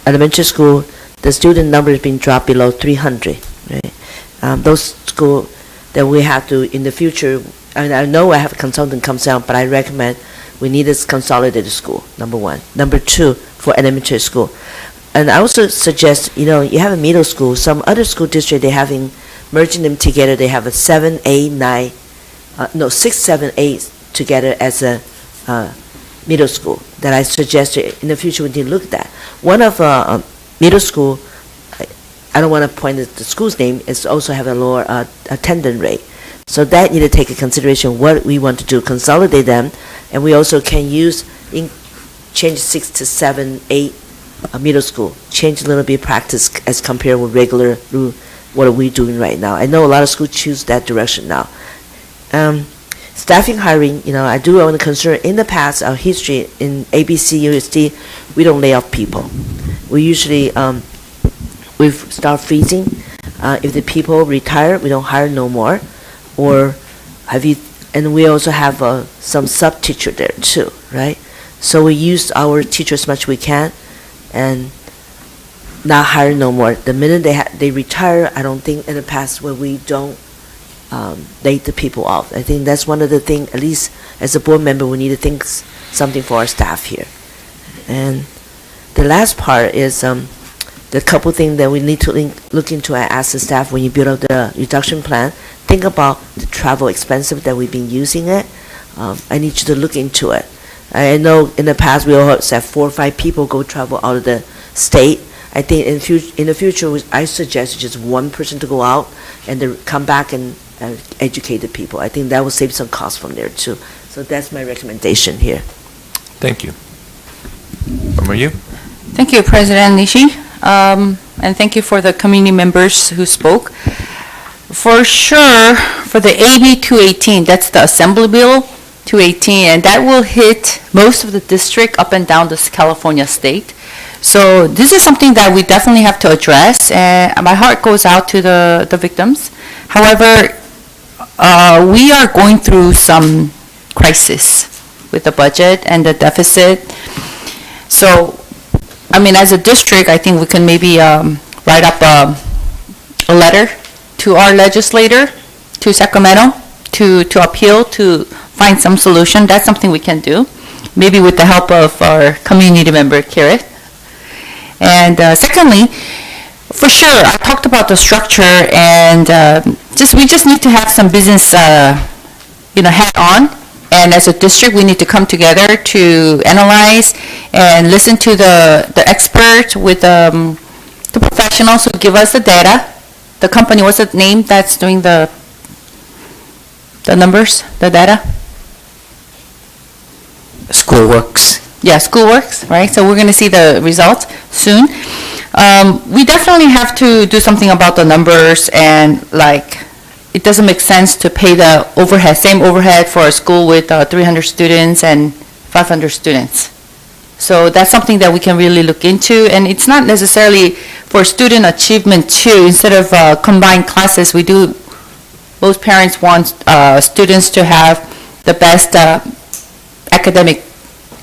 elementary school, the student number is being dropped below 300, right? Those school that we have to, in the future, and I know I have a consultant comes out, but I recommend we need this consolidated school, number one. Number two, for elementary school. And I also suggest, you have a middle school, some other school district, they having, merging them together, they have a 7, 8, 9, 6, 7, 8 together as a middle school, that I suggest in the future we need to look at that. One of middle school, I don't want to point at the school's name, is also have a lower attendance rate. So that need to take into consideration what we want to do, consolidate them, and we also can change 6 to 7, 8 middle school, change a little bit of practice as compared with regular, what are we doing right now. I know a lot of schools choose that direction now. Staffing hiring, I do want to concern, in the past, our history in ABCUSD, we don't lay off people. We usually, we start freezing. If the people retire, we don't hire no more. Or and we also have some sub-teacher there too, right? So we use our teachers as much as we can and not hire no more. The minute they retire, I don't think in the past where we don't lay the people off. I think that's one of the things, at least as a board member, we need to think something for our staff here. And the last part is the couple things that we need to look into and ask the staff when you build up the reduction plan. Think about the travel expenses that we've been using it. I need you to look into it. I know in the past we all have 4 or 5 people go travel out of the state. I think in the future, I suggest just one person to go out and then come back and educate the people. I think that will save some cost from there too. So that's my recommendation here. Thank you. From you? Thank you, President Nishi. And thank you for the community members who spoke. For sure, for the AB 218, that's the Assembly Bill 218, and that will hit most of the district up and down this California state. So this is something that we definitely have to address, and my heart goes out to the victims. However, we are going through some crisis with the budget and the deficit. So, as a district, I think we can maybe write up a letter to our legislator, to Sacramento, to appeal, to find some solution. That's something we can do, maybe with the help of our community member, Kirit. And secondly, for sure, I talked about the structure, and we just need to have some business, hat on. And as a district, we need to come together to analyze and listen to the experts with the professionals who give us the data. The company, what's the name that's doing the numbers, the data? Schoolworks. Yeah, Schoolworks, right? So we're going to see the results soon. We definitely have to do something about the numbers, and it doesn't make sense to pay the same overhead for a school with 300 students and 500 students. So that's something that we can really look into, and it's not necessarily for student achievement too. Instead of combined classes, most parents want students to have the best academic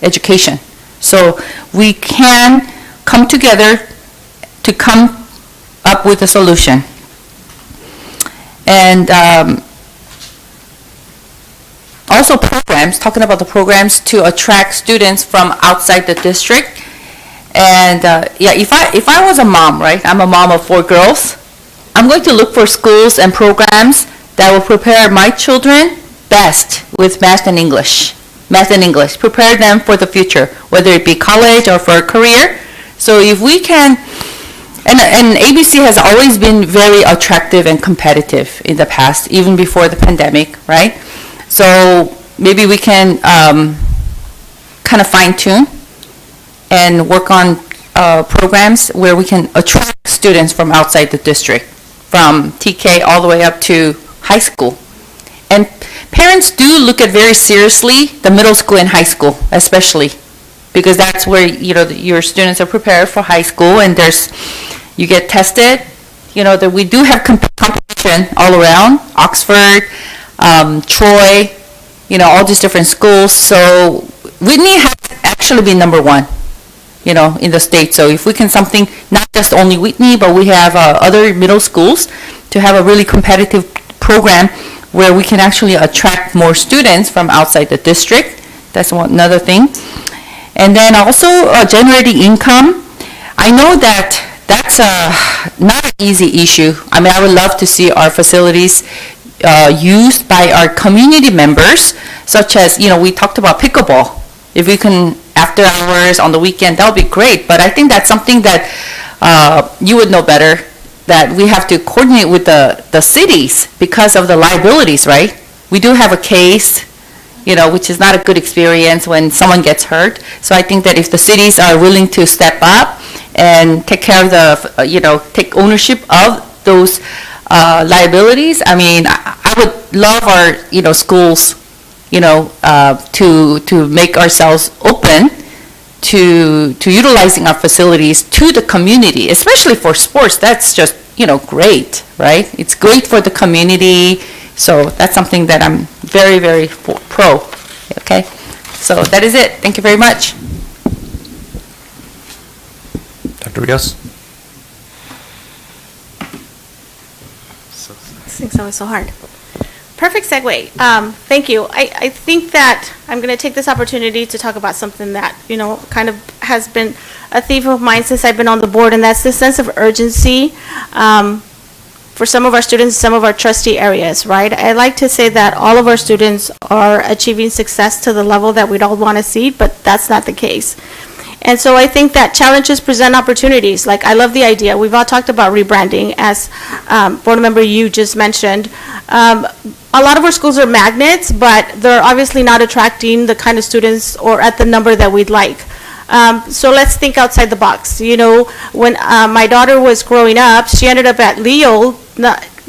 education. So we can come together to come up with a solution. And also programs, talking about the programs to attract students from outside the district. And if I was a mom, right, I'm a mom of 4 girls, I'm going to look for schools and programs that will prepare my children best with math and English. Prepare them for the future, whether it be college or for a career. So if we can, and ABC has always been very attractive and competitive in the past, even before the pandemic, right? So maybe we can kind of fine tune and work on programs where we can attract students from outside the district, from TK all the way up to high school. And parents do look at very seriously the middle school and high school, especially, because that's where, your students are prepared for high school, and you get tested. That we do have competition all around, Oxford, Troy, all these different schools. So Whitney has actually been number one, in the state. So if we can not just only Whitney, but we have other middle schools to have a really competitive program where we can actually attract more students from outside the district. That's another thing. And then also generating income. I know that's not an easy issue. I mean, I would love to see our facilities used by our community members, such as, we talked about pickleball. If we can, after hours, on the weekend, that would be great. But I think that's something that you would know better, that we have to coordinate with the cities because of the liabilities, right? We do have a case, which is not a good experience when someone gets hurt. So I think that if the cities are willing to step up and take care of take ownership of those liabilities, I mean, I would love our, schools, to make ourselves open to utilizing our facilities to the community, especially for sports. That's just, great, right? It's great for the community. So that's something that I'm very, very pro. Okay? So that is it. Thank you very much. Dr. Rios? This thing's always so hard. Perfect segue. Thank you. I think that I'm going to take this opportunity to talk about something that, kind of has been a theme of mine since I've been on the board, and that's the sense of urgency for some of our students, some of our trustee areas, right? I like to say that all of our students are achieving success to the level that we'd all want to see, but that's not the case. And so I think that challenges present opportunities. Like, I love the idea. We've all talked about rebranding, as board member you just mentioned. A lot of our schools are magnets, but they're obviously not attracting the kind of students or at the number that we'd like. So let's think outside the box. When my daughter was growing up, she ended up at Leo.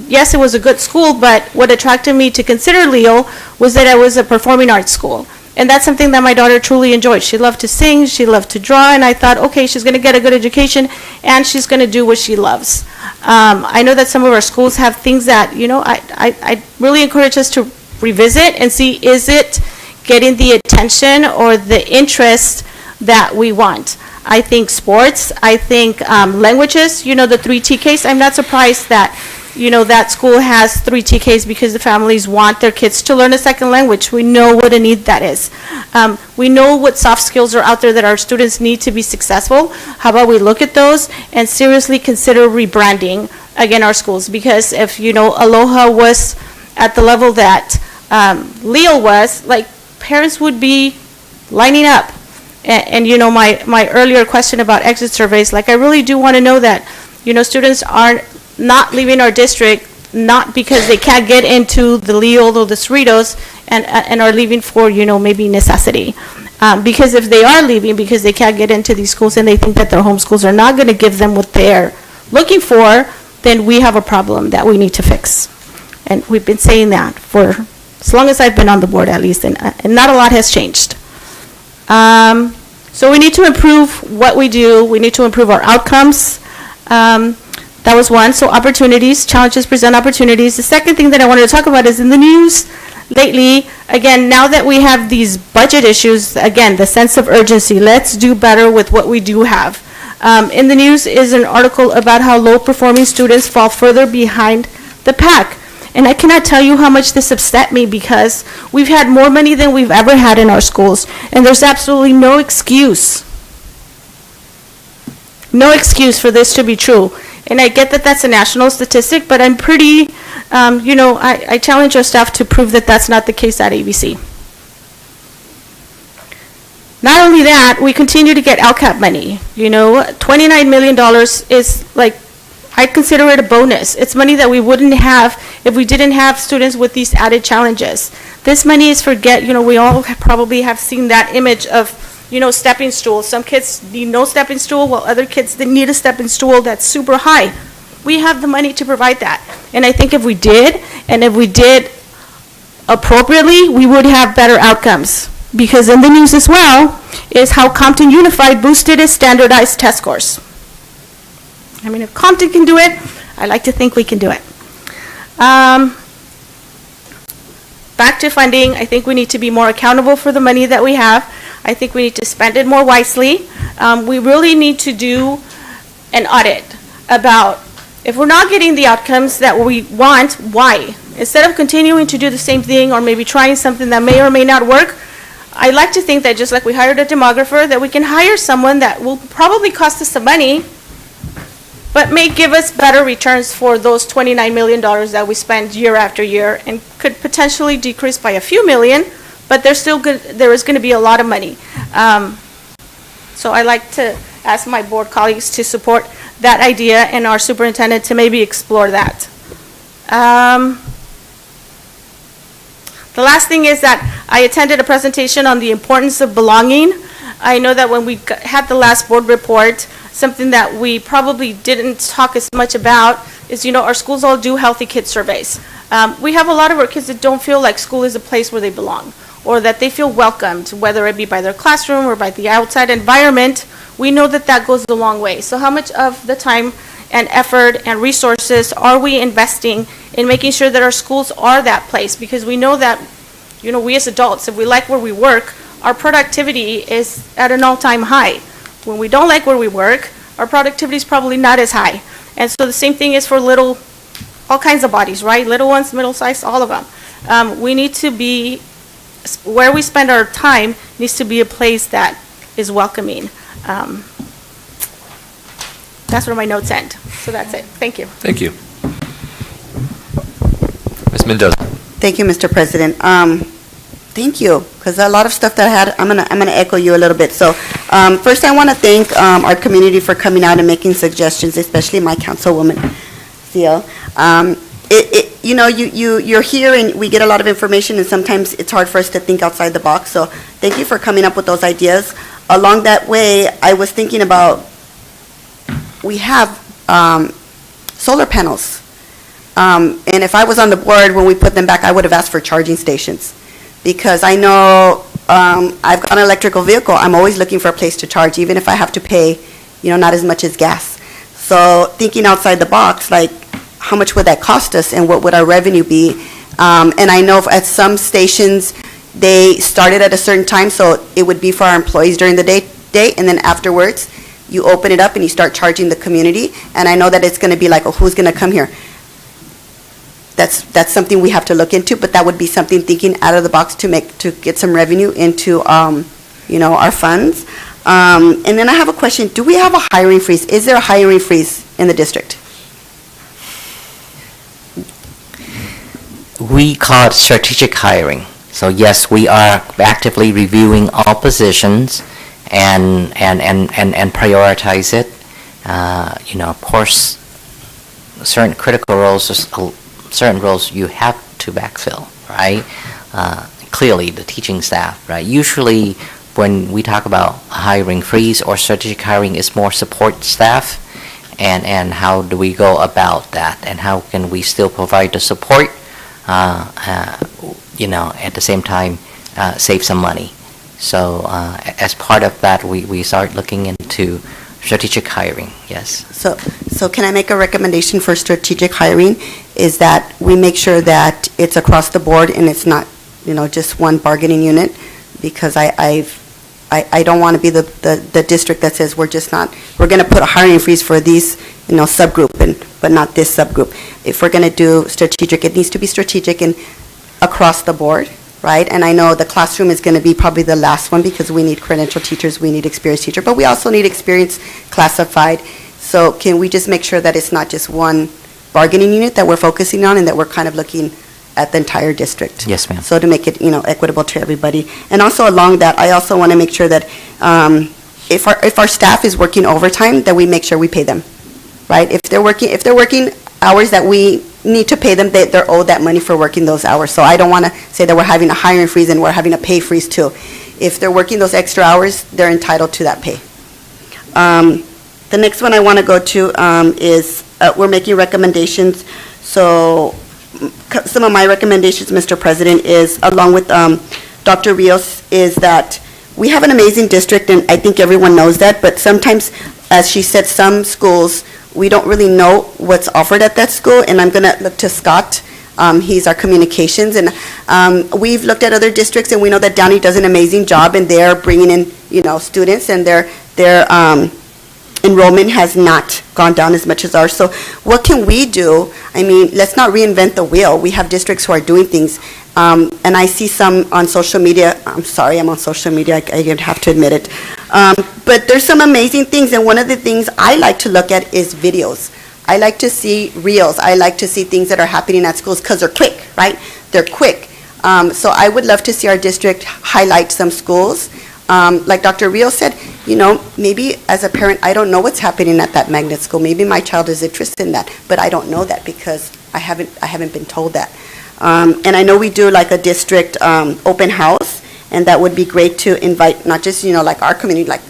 Yes, it was a good school, but what attracted me to consider Leo was that it was a performing arts school. And that's something that my daughter truly enjoyed. She loved to sing, she loved to draw, and I thought, okay, she's going to get a good education, and she's going to do what she loves. I know that some of our schools have things that, I really encourage us to revisit and see, is it getting the attention or the interest that we want? I think sports, I think languages, the 3 TKs. I'm not surprised that, that school has 3 TKs because the families want their kids to learn a second language. We know what a need that is. We know what soft skills are out there that our students need to be successful. How about we look at those and seriously consider rebranding, again, our schools? Because if, Aloha was at the level that Leo was, like, parents would be lining up. And my earlier question about exit surveys, like, I really do want to know that, students are not leaving our district not because they can't get into the Leo or the Cerritos and are leaving for, maybe necessity. Because if they are leaving because they can't get into these schools and they think that their home schools are not going to give them what they're looking for, then we have a problem that we need to fix. And we've been saying that for as long as I've been on the board, at least, and not a lot has changed. So we need to improve what we do. We need to improve our outcomes. That was one. So opportunities, challenges present opportunities. The second thing that I wanted to talk about is in the news lately, again, now that we have these budget issues, again, the sense of urgency, let's do better with what we do have. In the news is an article about how low-performing students fall further behind the pack. And I cannot tell you how much this upset me, because we've had more money than we've ever had in our schools, and there's absolutely no excuse for this to be true. And I get that that's a national statistic, but I'm pretty, I challenge our staff to prove that that's not the case at ABC. Not only that, we continue to get LCAP money. $29 million is, like, I consider it a bonus. It's money that we wouldn't have if we didn't have students with these added challenges. This money is for we all probably have seen that image of, stepping stools. Some kids need no stepping stool, while other kids, they need a stepping stool that's super high. We have the money to provide that. And I think if we did, and if we did appropriately, we would have better outcomes. Because in the news as well is how Compton Unified boosted its standardized test scores. I mean, if Compton can do it, I like to think we can do it. Back to funding, I think we need to be more accountable for the money that we have. I think we need to spend it more wisely. We really need to do an audit about if we're not getting the outcomes that we want, why? Instead of continuing to do the same thing or maybe trying something that may or may not work, I like to think that just like we hired a demographer, that we can hire someone that will probably cost us some money, but may give us better returns for those $29 million that we spend year after year and could potentially decrease by a few million, but there is going to be a lot of money. So I like to ask my board colleagues to support that idea and our superintendent to maybe explore that. The last thing is that I attended a presentation on the importance of belonging. I know that when we had the last board report, something that we probably didn't talk as much about is, our schools all do healthy kids surveys. We have a lot of our kids that don't feel like school is a place where they belong, or that they feel welcomed, whether it be by their classroom or by the outside environment. We know that that goes a long way. So how much of the time and effort and resources are we investing in making sure that our schools are that place? Because we know that, we as adults, if we like where we work, our productivity is at an all-time high. When we don't like where we work, our productivity is probably not as high. And so the same thing is for all kinds of bodies, right? Little ones, middle-sized, all of them. We need to be, where we spend our time needs to be a place that is welcoming. That's where my notes end. So that's it. Thank you. Thank you. Ms. Mendoza. Thank you, Mr. President. Thank you, because a lot of stuff that I had, I'm gonna echo you a little bit. So first I want to thank our community for coming out and making suggestions, especially my councilwoman, Theo. You're here and we get a lot of information, and sometimes it's hard for us to think outside the box. So thank you for coming up with those ideas. Along that way, I was thinking about, we have solar panels. And if I was on the board when we put them back, I would have asked for charging stations. Because I know I've got an electrical vehicle, I'm always looking for a place to charge, even if I have to pay, not as much as gas. So thinking outside the box, like, how much would that cost us and what would our revenue be? And I know at some stations, they started at a certain time, so it would be for our employees during the day, and then afterwards, you open it up and you start charging the community. And I know that it's going to be like, oh, who's going to come here? That's something we have to look into, but that would be something thinking out of the box to get some revenue into, our funds. And then I have a question. Do we have a hiring freeze? Is there a hiring freeze in the district? We call it strategic hiring. So yes, we are actively reviewing all positions and prioritize it. Of course, certain critical roles, certain roles you have to backfill, right? Clearly, the teaching staff, right? Usually, when we talk about hiring freeze or strategic hiring, it's more support staff, and how do we go about that, and how can we still provide the support, at the same time, save some money. So, as part of that, we start looking into strategic hiring, yes. So can I make a recommendation for strategic hiring? Is that we make sure that it's across the board and it's not, just one bargaining unit? Because I don't want to be the district that says we're going to put a hiring freeze for these, subgroup, but not this subgroup. If we're going to do strategic, it needs to be strategic and across the board, right? And I know the classroom is going to be probably the last one because we need credentialed teachers, we need experienced teachers, but we also need experienced classified. So can we just make sure that it's not just one bargaining unit that we're focusing on and that we're kind of looking at the entire district? Yes, ma'am. So to make it, equitable to everybody. And also along that, I also want to make sure that if our staff is working overtime, that we make sure we pay them, right? If they're working hours that we need to pay them, they're owed that money for working those hours. So I don't want to say that we're having a hiring freeze and we're having a pay freeze too. If they're working those extra hours, they're entitled to that pay. The next one I want to go to is we're making recommendations. So some of my recommendations, Mr. President, is along with Dr. Rios, is that we have an amazing district, and I think everyone knows that, but sometimes, as she said, some schools, we don't really know what's offered at that school, and I'm going to look to Scott. He's our communications, and we've looked at other districts, and we know that Downey does an amazing job, and they're bringing in, students, and their enrollment has not gone down as much as ours. So what can we do? I mean, let's not reinvent the wheel. We have districts who are doing things, and I see some on social media. I'm sorry, I'm on social media. I have to admit it. But there's some amazing things, and one of the things I like to look at is videos. I like to see reels. I like to see things that are happening at schools because they're quick, right? They're quick. So I would love to see our district highlight some schools. Like Dr. Rios said, maybe as a parent, I don't know what's happening at that magnet school. Maybe my child is interested in that, but I don't know that because I haven't been told that. And I know we do like a district open house, and that would be great to invite not just like our community, like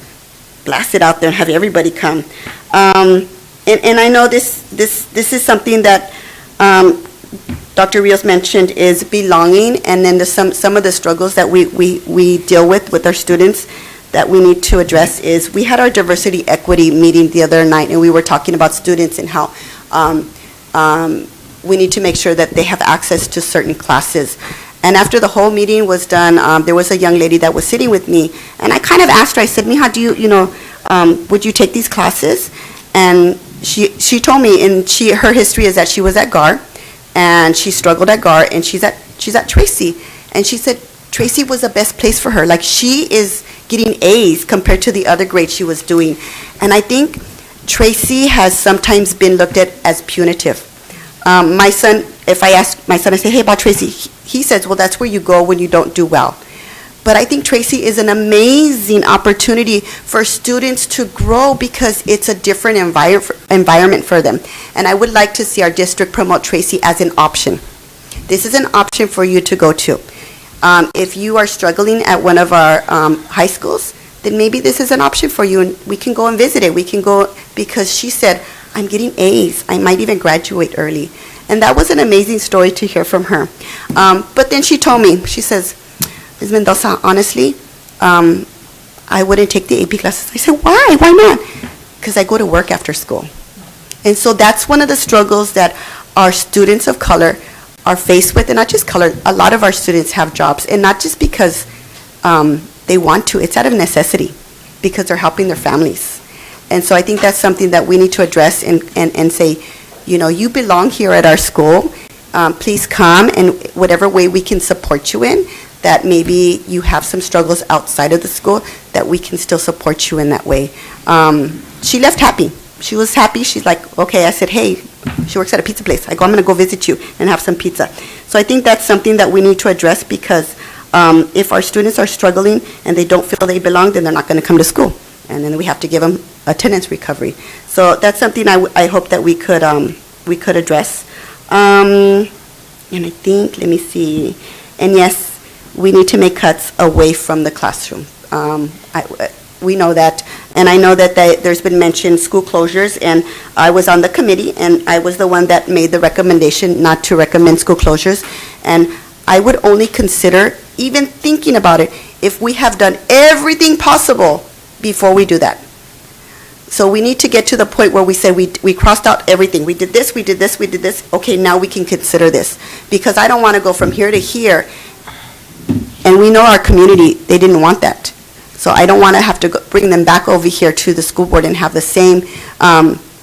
blast it out there and have everybody come. And I know this is something that Dr. Rios mentioned is belonging, and then some of the struggles that we deal with our students that we need to address is we had our diversity equity meeting the other night, and we were talking about students and how we need to make sure that they have access to certain classes. And after the whole meeting was done, there was a young lady that was sitting with me, and I kind of asked her, I said, Mija, do would you take these classes? And she told me, and her history is that she was at GAR, and she struggled at GAR, and she's at Tracy. And she said Tracy was the best place for her. Like, she is getting A's compared to the other grades she was doing. And I think Tracy has sometimes been looked at as punitive. My son, if I ask my son, I say, hey, about Tracy, he says, well, that's where you go when you don't do well. But I think Tracy is an amazing opportunity for students to grow because it's a different environment for them. And I would like to see our district promote Tracy as an option. This is an option for you to go to. If you are struggling at one of our high schools, then maybe this is an option for you, and we can go and visit it. We can go, because she said, I'm getting A's. I might even graduate early. And that was an amazing story to hear from her. But then she told me, she says, Ms. Mendoza, honestly, I wouldn't take the AP classes. I said, why? Why not? Because I go to work after school. And so that's one of the struggles that our students of color are faced with, and not just color. A lot of our students have jobs, and not just because they want to. It's out of necessity because they're helping their families. And so I think that's something that we need to address and say, you belong here at our school. Please come, and whatever way we can support you in, that maybe you have some struggles outside of the school, that we can still support you in that way. She left happy. She was happy. She's like, okay. I said, hey, she works at a pizza place. I go, I'm going to go visit you and have some pizza. So I think that's something that we need to address, because if our students are struggling and they don't feel they belong, then they're not going to come to school. And then we have to give them attendance recovery. So that's something I hope that we could address. And I think, let me see. And yes, we need to make cuts away from the classroom. We know that, and I know that there's been mentioned school closures, and I was on the committee, and I was the one that made the recommendation not to recommend school closures. And I would only consider even thinking about it if we have done everything possible before we do that. So we need to get to the point where we say we crossed out everything. We did this, we did this, we did this. Okay, now we can consider this. Because I don't want to go from here to here. And we know our community, they didn't want that. So I don't want to have to bring them back over here to the school board and have the same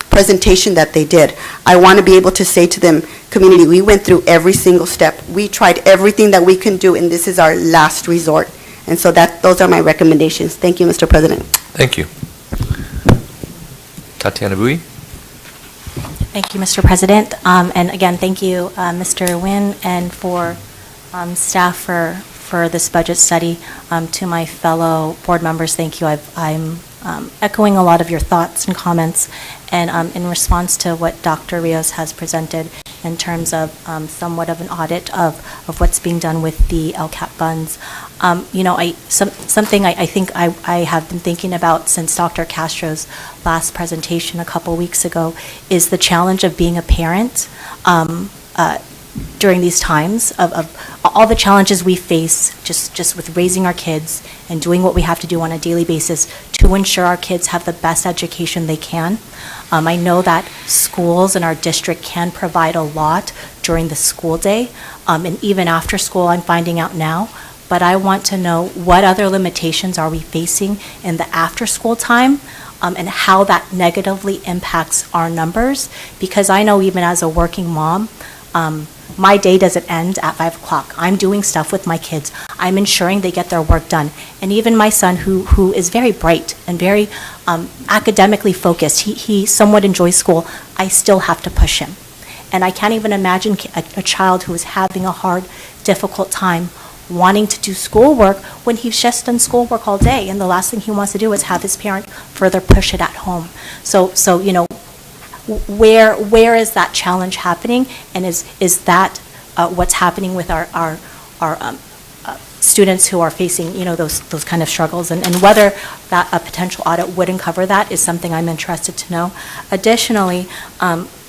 presentation that they did. I want to be able to say to them, community, we went through every single step. We tried everything that we can do, and this is our last resort. And so those are my recommendations. Thank you, Mr. President. Thank you. Tatiana Bui? Thank you, Mr. President. And again, thank you, Mr. Nguyen, and for staff for this budget study. To my fellow board members, thank you. I'm echoing a lot of your thoughts and comments, and in response to what Dr. Rios has presented, in terms of somewhat of an audit of what's being done with the LCAP funds. Something I think I have been thinking about since Dr. Castro's last presentation a couple weeks ago is the challenge of being a parent during these times of all the challenges we face just with raising our kids and doing what we have to do on a daily basis to ensure our kids have the best education they can. I know that schools in our district can provide a lot during the school day, and even after school, I'm finding out now. But I want to know what other limitations are we facing in the after-school time, and how that negatively impacts our numbers. Because I know even as a working mom, my day doesn't end at 5 o'clock. I'm doing stuff with my kids. I'm ensuring they get their work done. And even my son, who is very bright and very academically focused, he somewhat enjoys school, I still have to push him. And I can't even imagine a child who is having a hard, difficult time wanting to do schoolwork when he's just done schoolwork all day, and the last thing he wants to do is have his parent further push it at home. So where is that challenge happening, and is that what's happening with our students who are facing those kind of struggles, and whether that a potential audit would uncover that is something I'm interested to know. Additionally,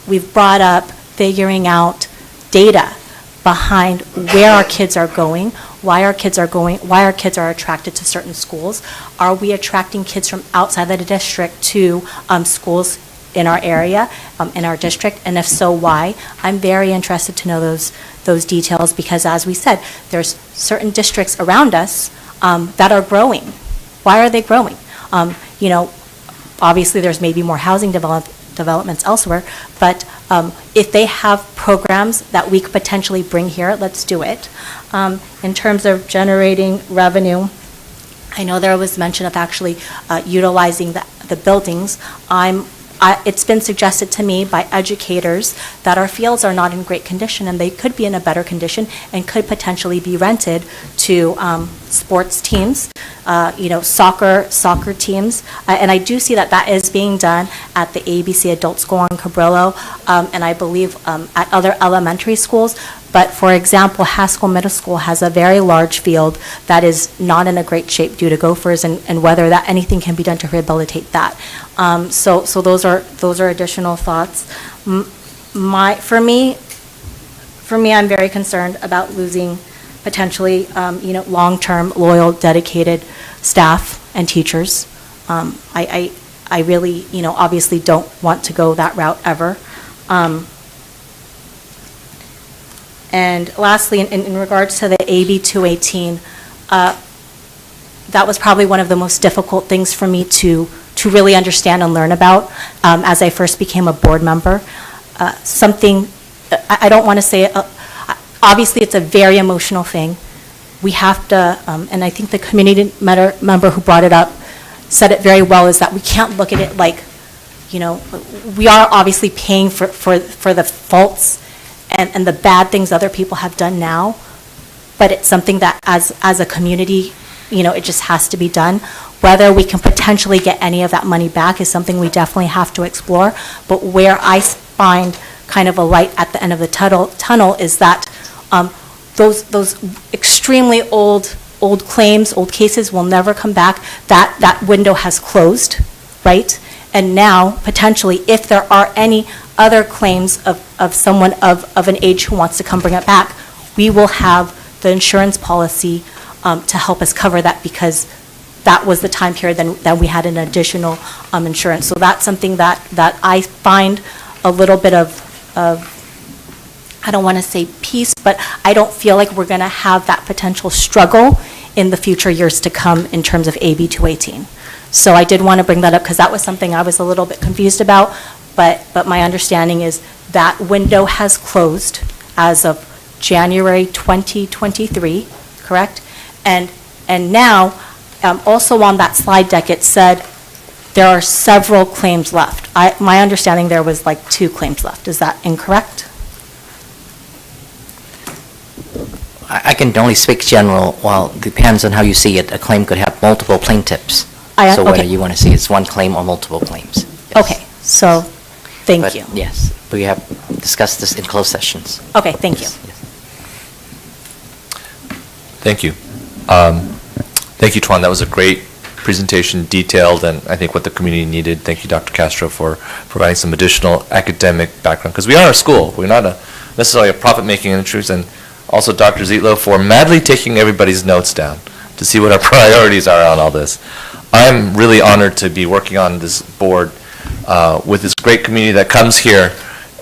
we've brought up figuring out data behind where our kids are going, why our kids are attracted to certain schools. Are we attracting kids from outside the district to schools in our area, in our district, and if so, why? I'm very interested to know those details, because as we said, there's certain districts around us that are growing. Why are they growing? Obviously there's maybe more housing developments elsewhere, but if they have programs that we could potentially bring here, let's do it. In terms of generating revenue, I know there was mention of actually utilizing the buildings. It's been suggested to me by educators that our fields are not in great condition, and they could be in a better condition and could potentially be rented to sports teams, soccer teams. And I do see that is being done at the ABC Adult School on Cabrillo, and I believe at other elementary schools. But for example, Haskell Middle School has a very large field that is not in a great shape due to gophers, and whether that anything can be done to rehabilitate that. So those are additional thoughts. For me, I'm very concerned about losing potentially long-term, loyal, dedicated staff and teachers. I really obviously don't want to go that route ever. And lastly, in regards to the AB 218, that was probably one of the most difficult things for me to really understand and learn about as I first became a board member. Something, I don't want to say, obviously it's a very emotional thing. We have to, and I think the community member who brought it up said it very well, is that we can't look at it like, we are obviously paying for the faults and the bad things other people have done now, but it's something that as a community, it just has to be done. Whether we can potentially get any of that money back is something we definitely have to explore, but where I find kind of a light at the end of the tunnel is that those extremely old claims, old cases will never come back. That window has closed, right? And now, potentially, if there are any other claims of someone of an age who wants to come bring it back, we will have the insurance policy to help us cover that, because that was the time period that we had an additional insurance. So that's something that I find a little bit of I don't want to say peace, but I don't feel like we're going to have that potential struggle in the future years to come in terms of AB 218. So I did want to bring that up because that was something I was a little bit confused about, but my understanding is that window has closed as of January 2023, correct? And now, also on that slide deck, it said there are several claims left. My understanding there was like 2 claims left. Is that incorrect? I can only speak general. Well, depends on how you see it. A claim could have multiple plaintiffs. So whether you want to see it's one claim or multiple claims. Yes. Okay, so thank you. Yes, we have discuss this in closed sessions. Okay, thank you. Thank you. Thank you, Tuan. That was a great presentation, detailed, and I think what the community needed. Thank you, Dr. Castro, for providing some additional academic background, because we are a school. We're not necessarily a profit-making industry, and also Dr. Zietlow for madly taking everybody's notes down to see what our priorities are on all this. I'm really honored to be working on this board with this great community that comes here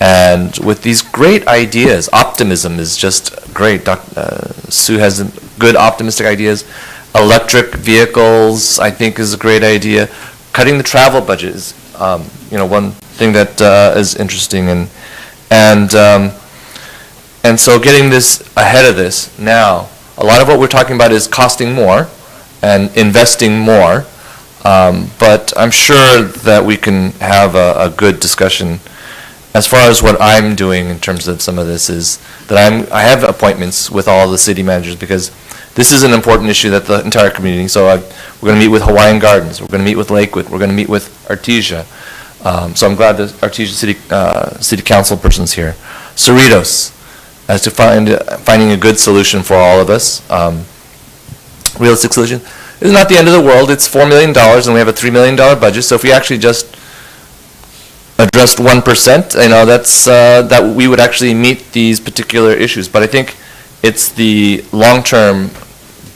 and with these great ideas. Optimism is just great. Sue has good optimistic ideas. Electric vehicles, I think, is a great idea. Cutting the travel budget is, one thing that is interesting, and so getting this ahead of this now. A lot of what we're talking about is costing more and investing more, but I'm sure that we can have a good discussion. As far as what I'm doing in terms of some of this is that I have appointments with all the city managers because this is an important issue that the entire community, so we're going to meet with Hawaiian Gardens, we're going to meet with Lakewood, we're going to meet with Artesia. So I'm glad that Artesia City Council person's here. Cerritos, as to finding a good solution for all of us. Realistic solution. It's not the end of the world. It's $4 million, and we have a $3 million budget, so if we actually just addressed 1%, that we would actually meet these particular issues. But I think it's the long-term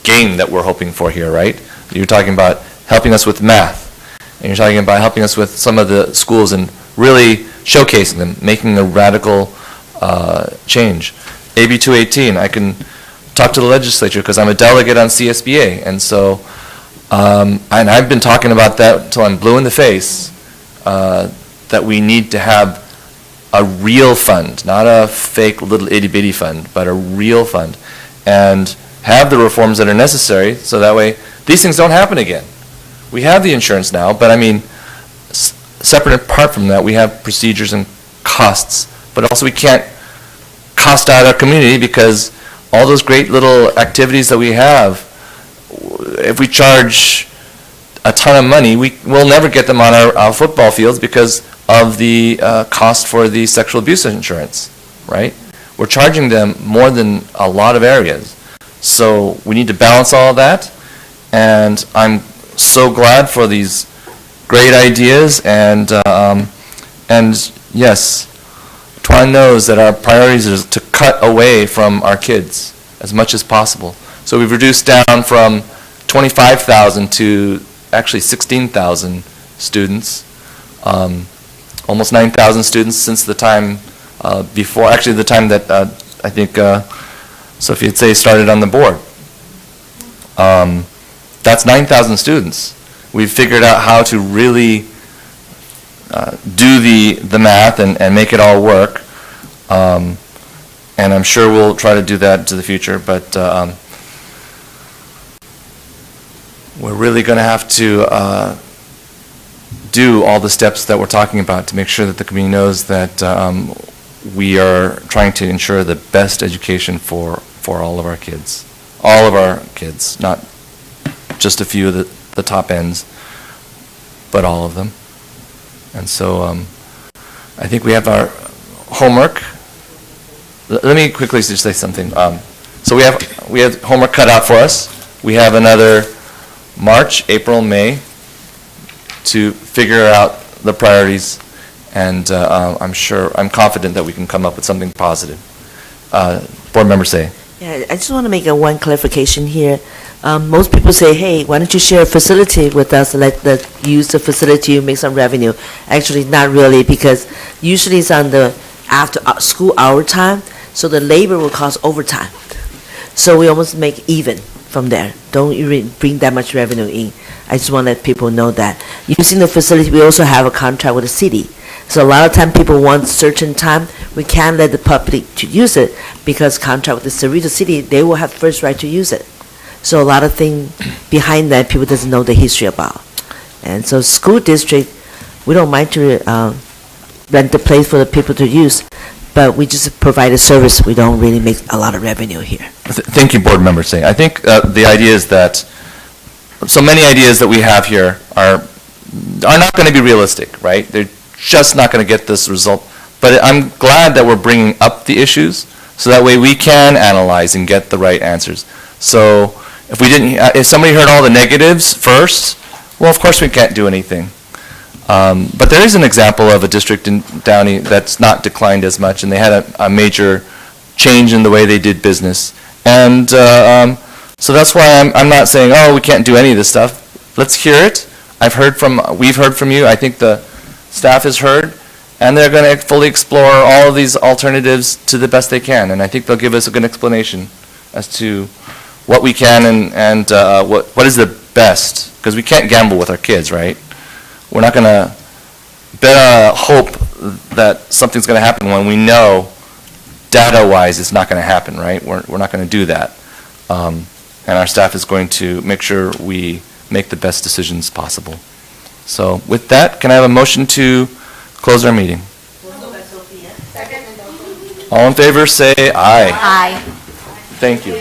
gain that we're hoping for here, right? You're talking about helping us with math, and you're talking about helping us with some of the schools and really showcasing them, making a radical change. AB 218, I can talk to the legislature because I'm a delegate on CSBA, and so and I've been talking about that until I'm blue in the face, that we need to have a real fund, not a fake little itty-bitty fund, but a real fund, and have the reforms that are necessary so that way these things don't happen again. We have the insurance now, but I mean, separate and apart from that, we have procedures and costs, but also we can't cost out our community because all those great little activities that we have, if we charge a ton of money, we'll never get them on our football fields because of the cost for the sexual abuse insurance, right? We're charging them more than a lot of areas. So we need to balance all of that, and I'm so glad for these great ideas, and yes, Tuan knows that our priorities is to cut away from our kids as much as possible. So we've reduced down from 25,000 to actually 16,000 students, almost 9,000 students since the time before, actually the time that I think Sophia Tse started on the board. That's 9,000 students. We've figured out how to really do the math and make it all work. And I'm sure we'll try to do that into the future, but we're really going to have to do all the steps that we're talking about to make sure that the community knows that we are trying to ensure the best education for all of our kids. All of our kids, not just a few of the top ends, but all of them. And so I think we have our homework. Let me quickly just say something. So we have homework cut out for us. We have another March, April, May to figure out the priorities, and I'm confident that we can come up with something positive. Board member Say. Yeah, I just want to make one clarification here. Most people say, hey, why don't you share a facility with us, use the facility, make some revenue. Actually, not really, because usually it's on the after school hour time, so the labor will cost overtime. So we almost make even from there. Don't even bring that much revenue in. I just want to let people know that. Using the facility, we also have a contract with the city. So a lot of time people want certain time, we can't let the public to use it because contract with the Cerritos City, they will have first right to use it. So a lot of things behind that people doesn't know the history about. And so school district, we don't mind to rent the place for the people to use, but we just provide a service. We don't really make a lot of revenue here. Thank you, board member Singh. I think the idea is that so many ideas that we have here are not going to be realistic, right? They're just not going to get this result But I'm glad that we're bringing up the issues, so that way we can analyze and get the right answers. So if somebody heard all the negatives first, well, of course we can't do anything. But there is an example of a district in Downey that's not declined as much, and they had a major change in the way they did business. And so that's why I'm not saying, oh, we can't do any of this stuff. Let's hear it. We've heard from you. I think the staff has heard, and they're going to fully explore all of these alternatives to the best they can. And I think they'll give us a good explanation as to what we can and what is the best, because we can't gamble with our kids, right? We're not going to bet hope that something's going to happen when we know data-wise it's not going to happen, right? We're not going to do that. And our staff is going to make sure we make the best decisions possible. So with that, can I have a motion to close our meeting? All in favor, say aye. Aye. Thank you.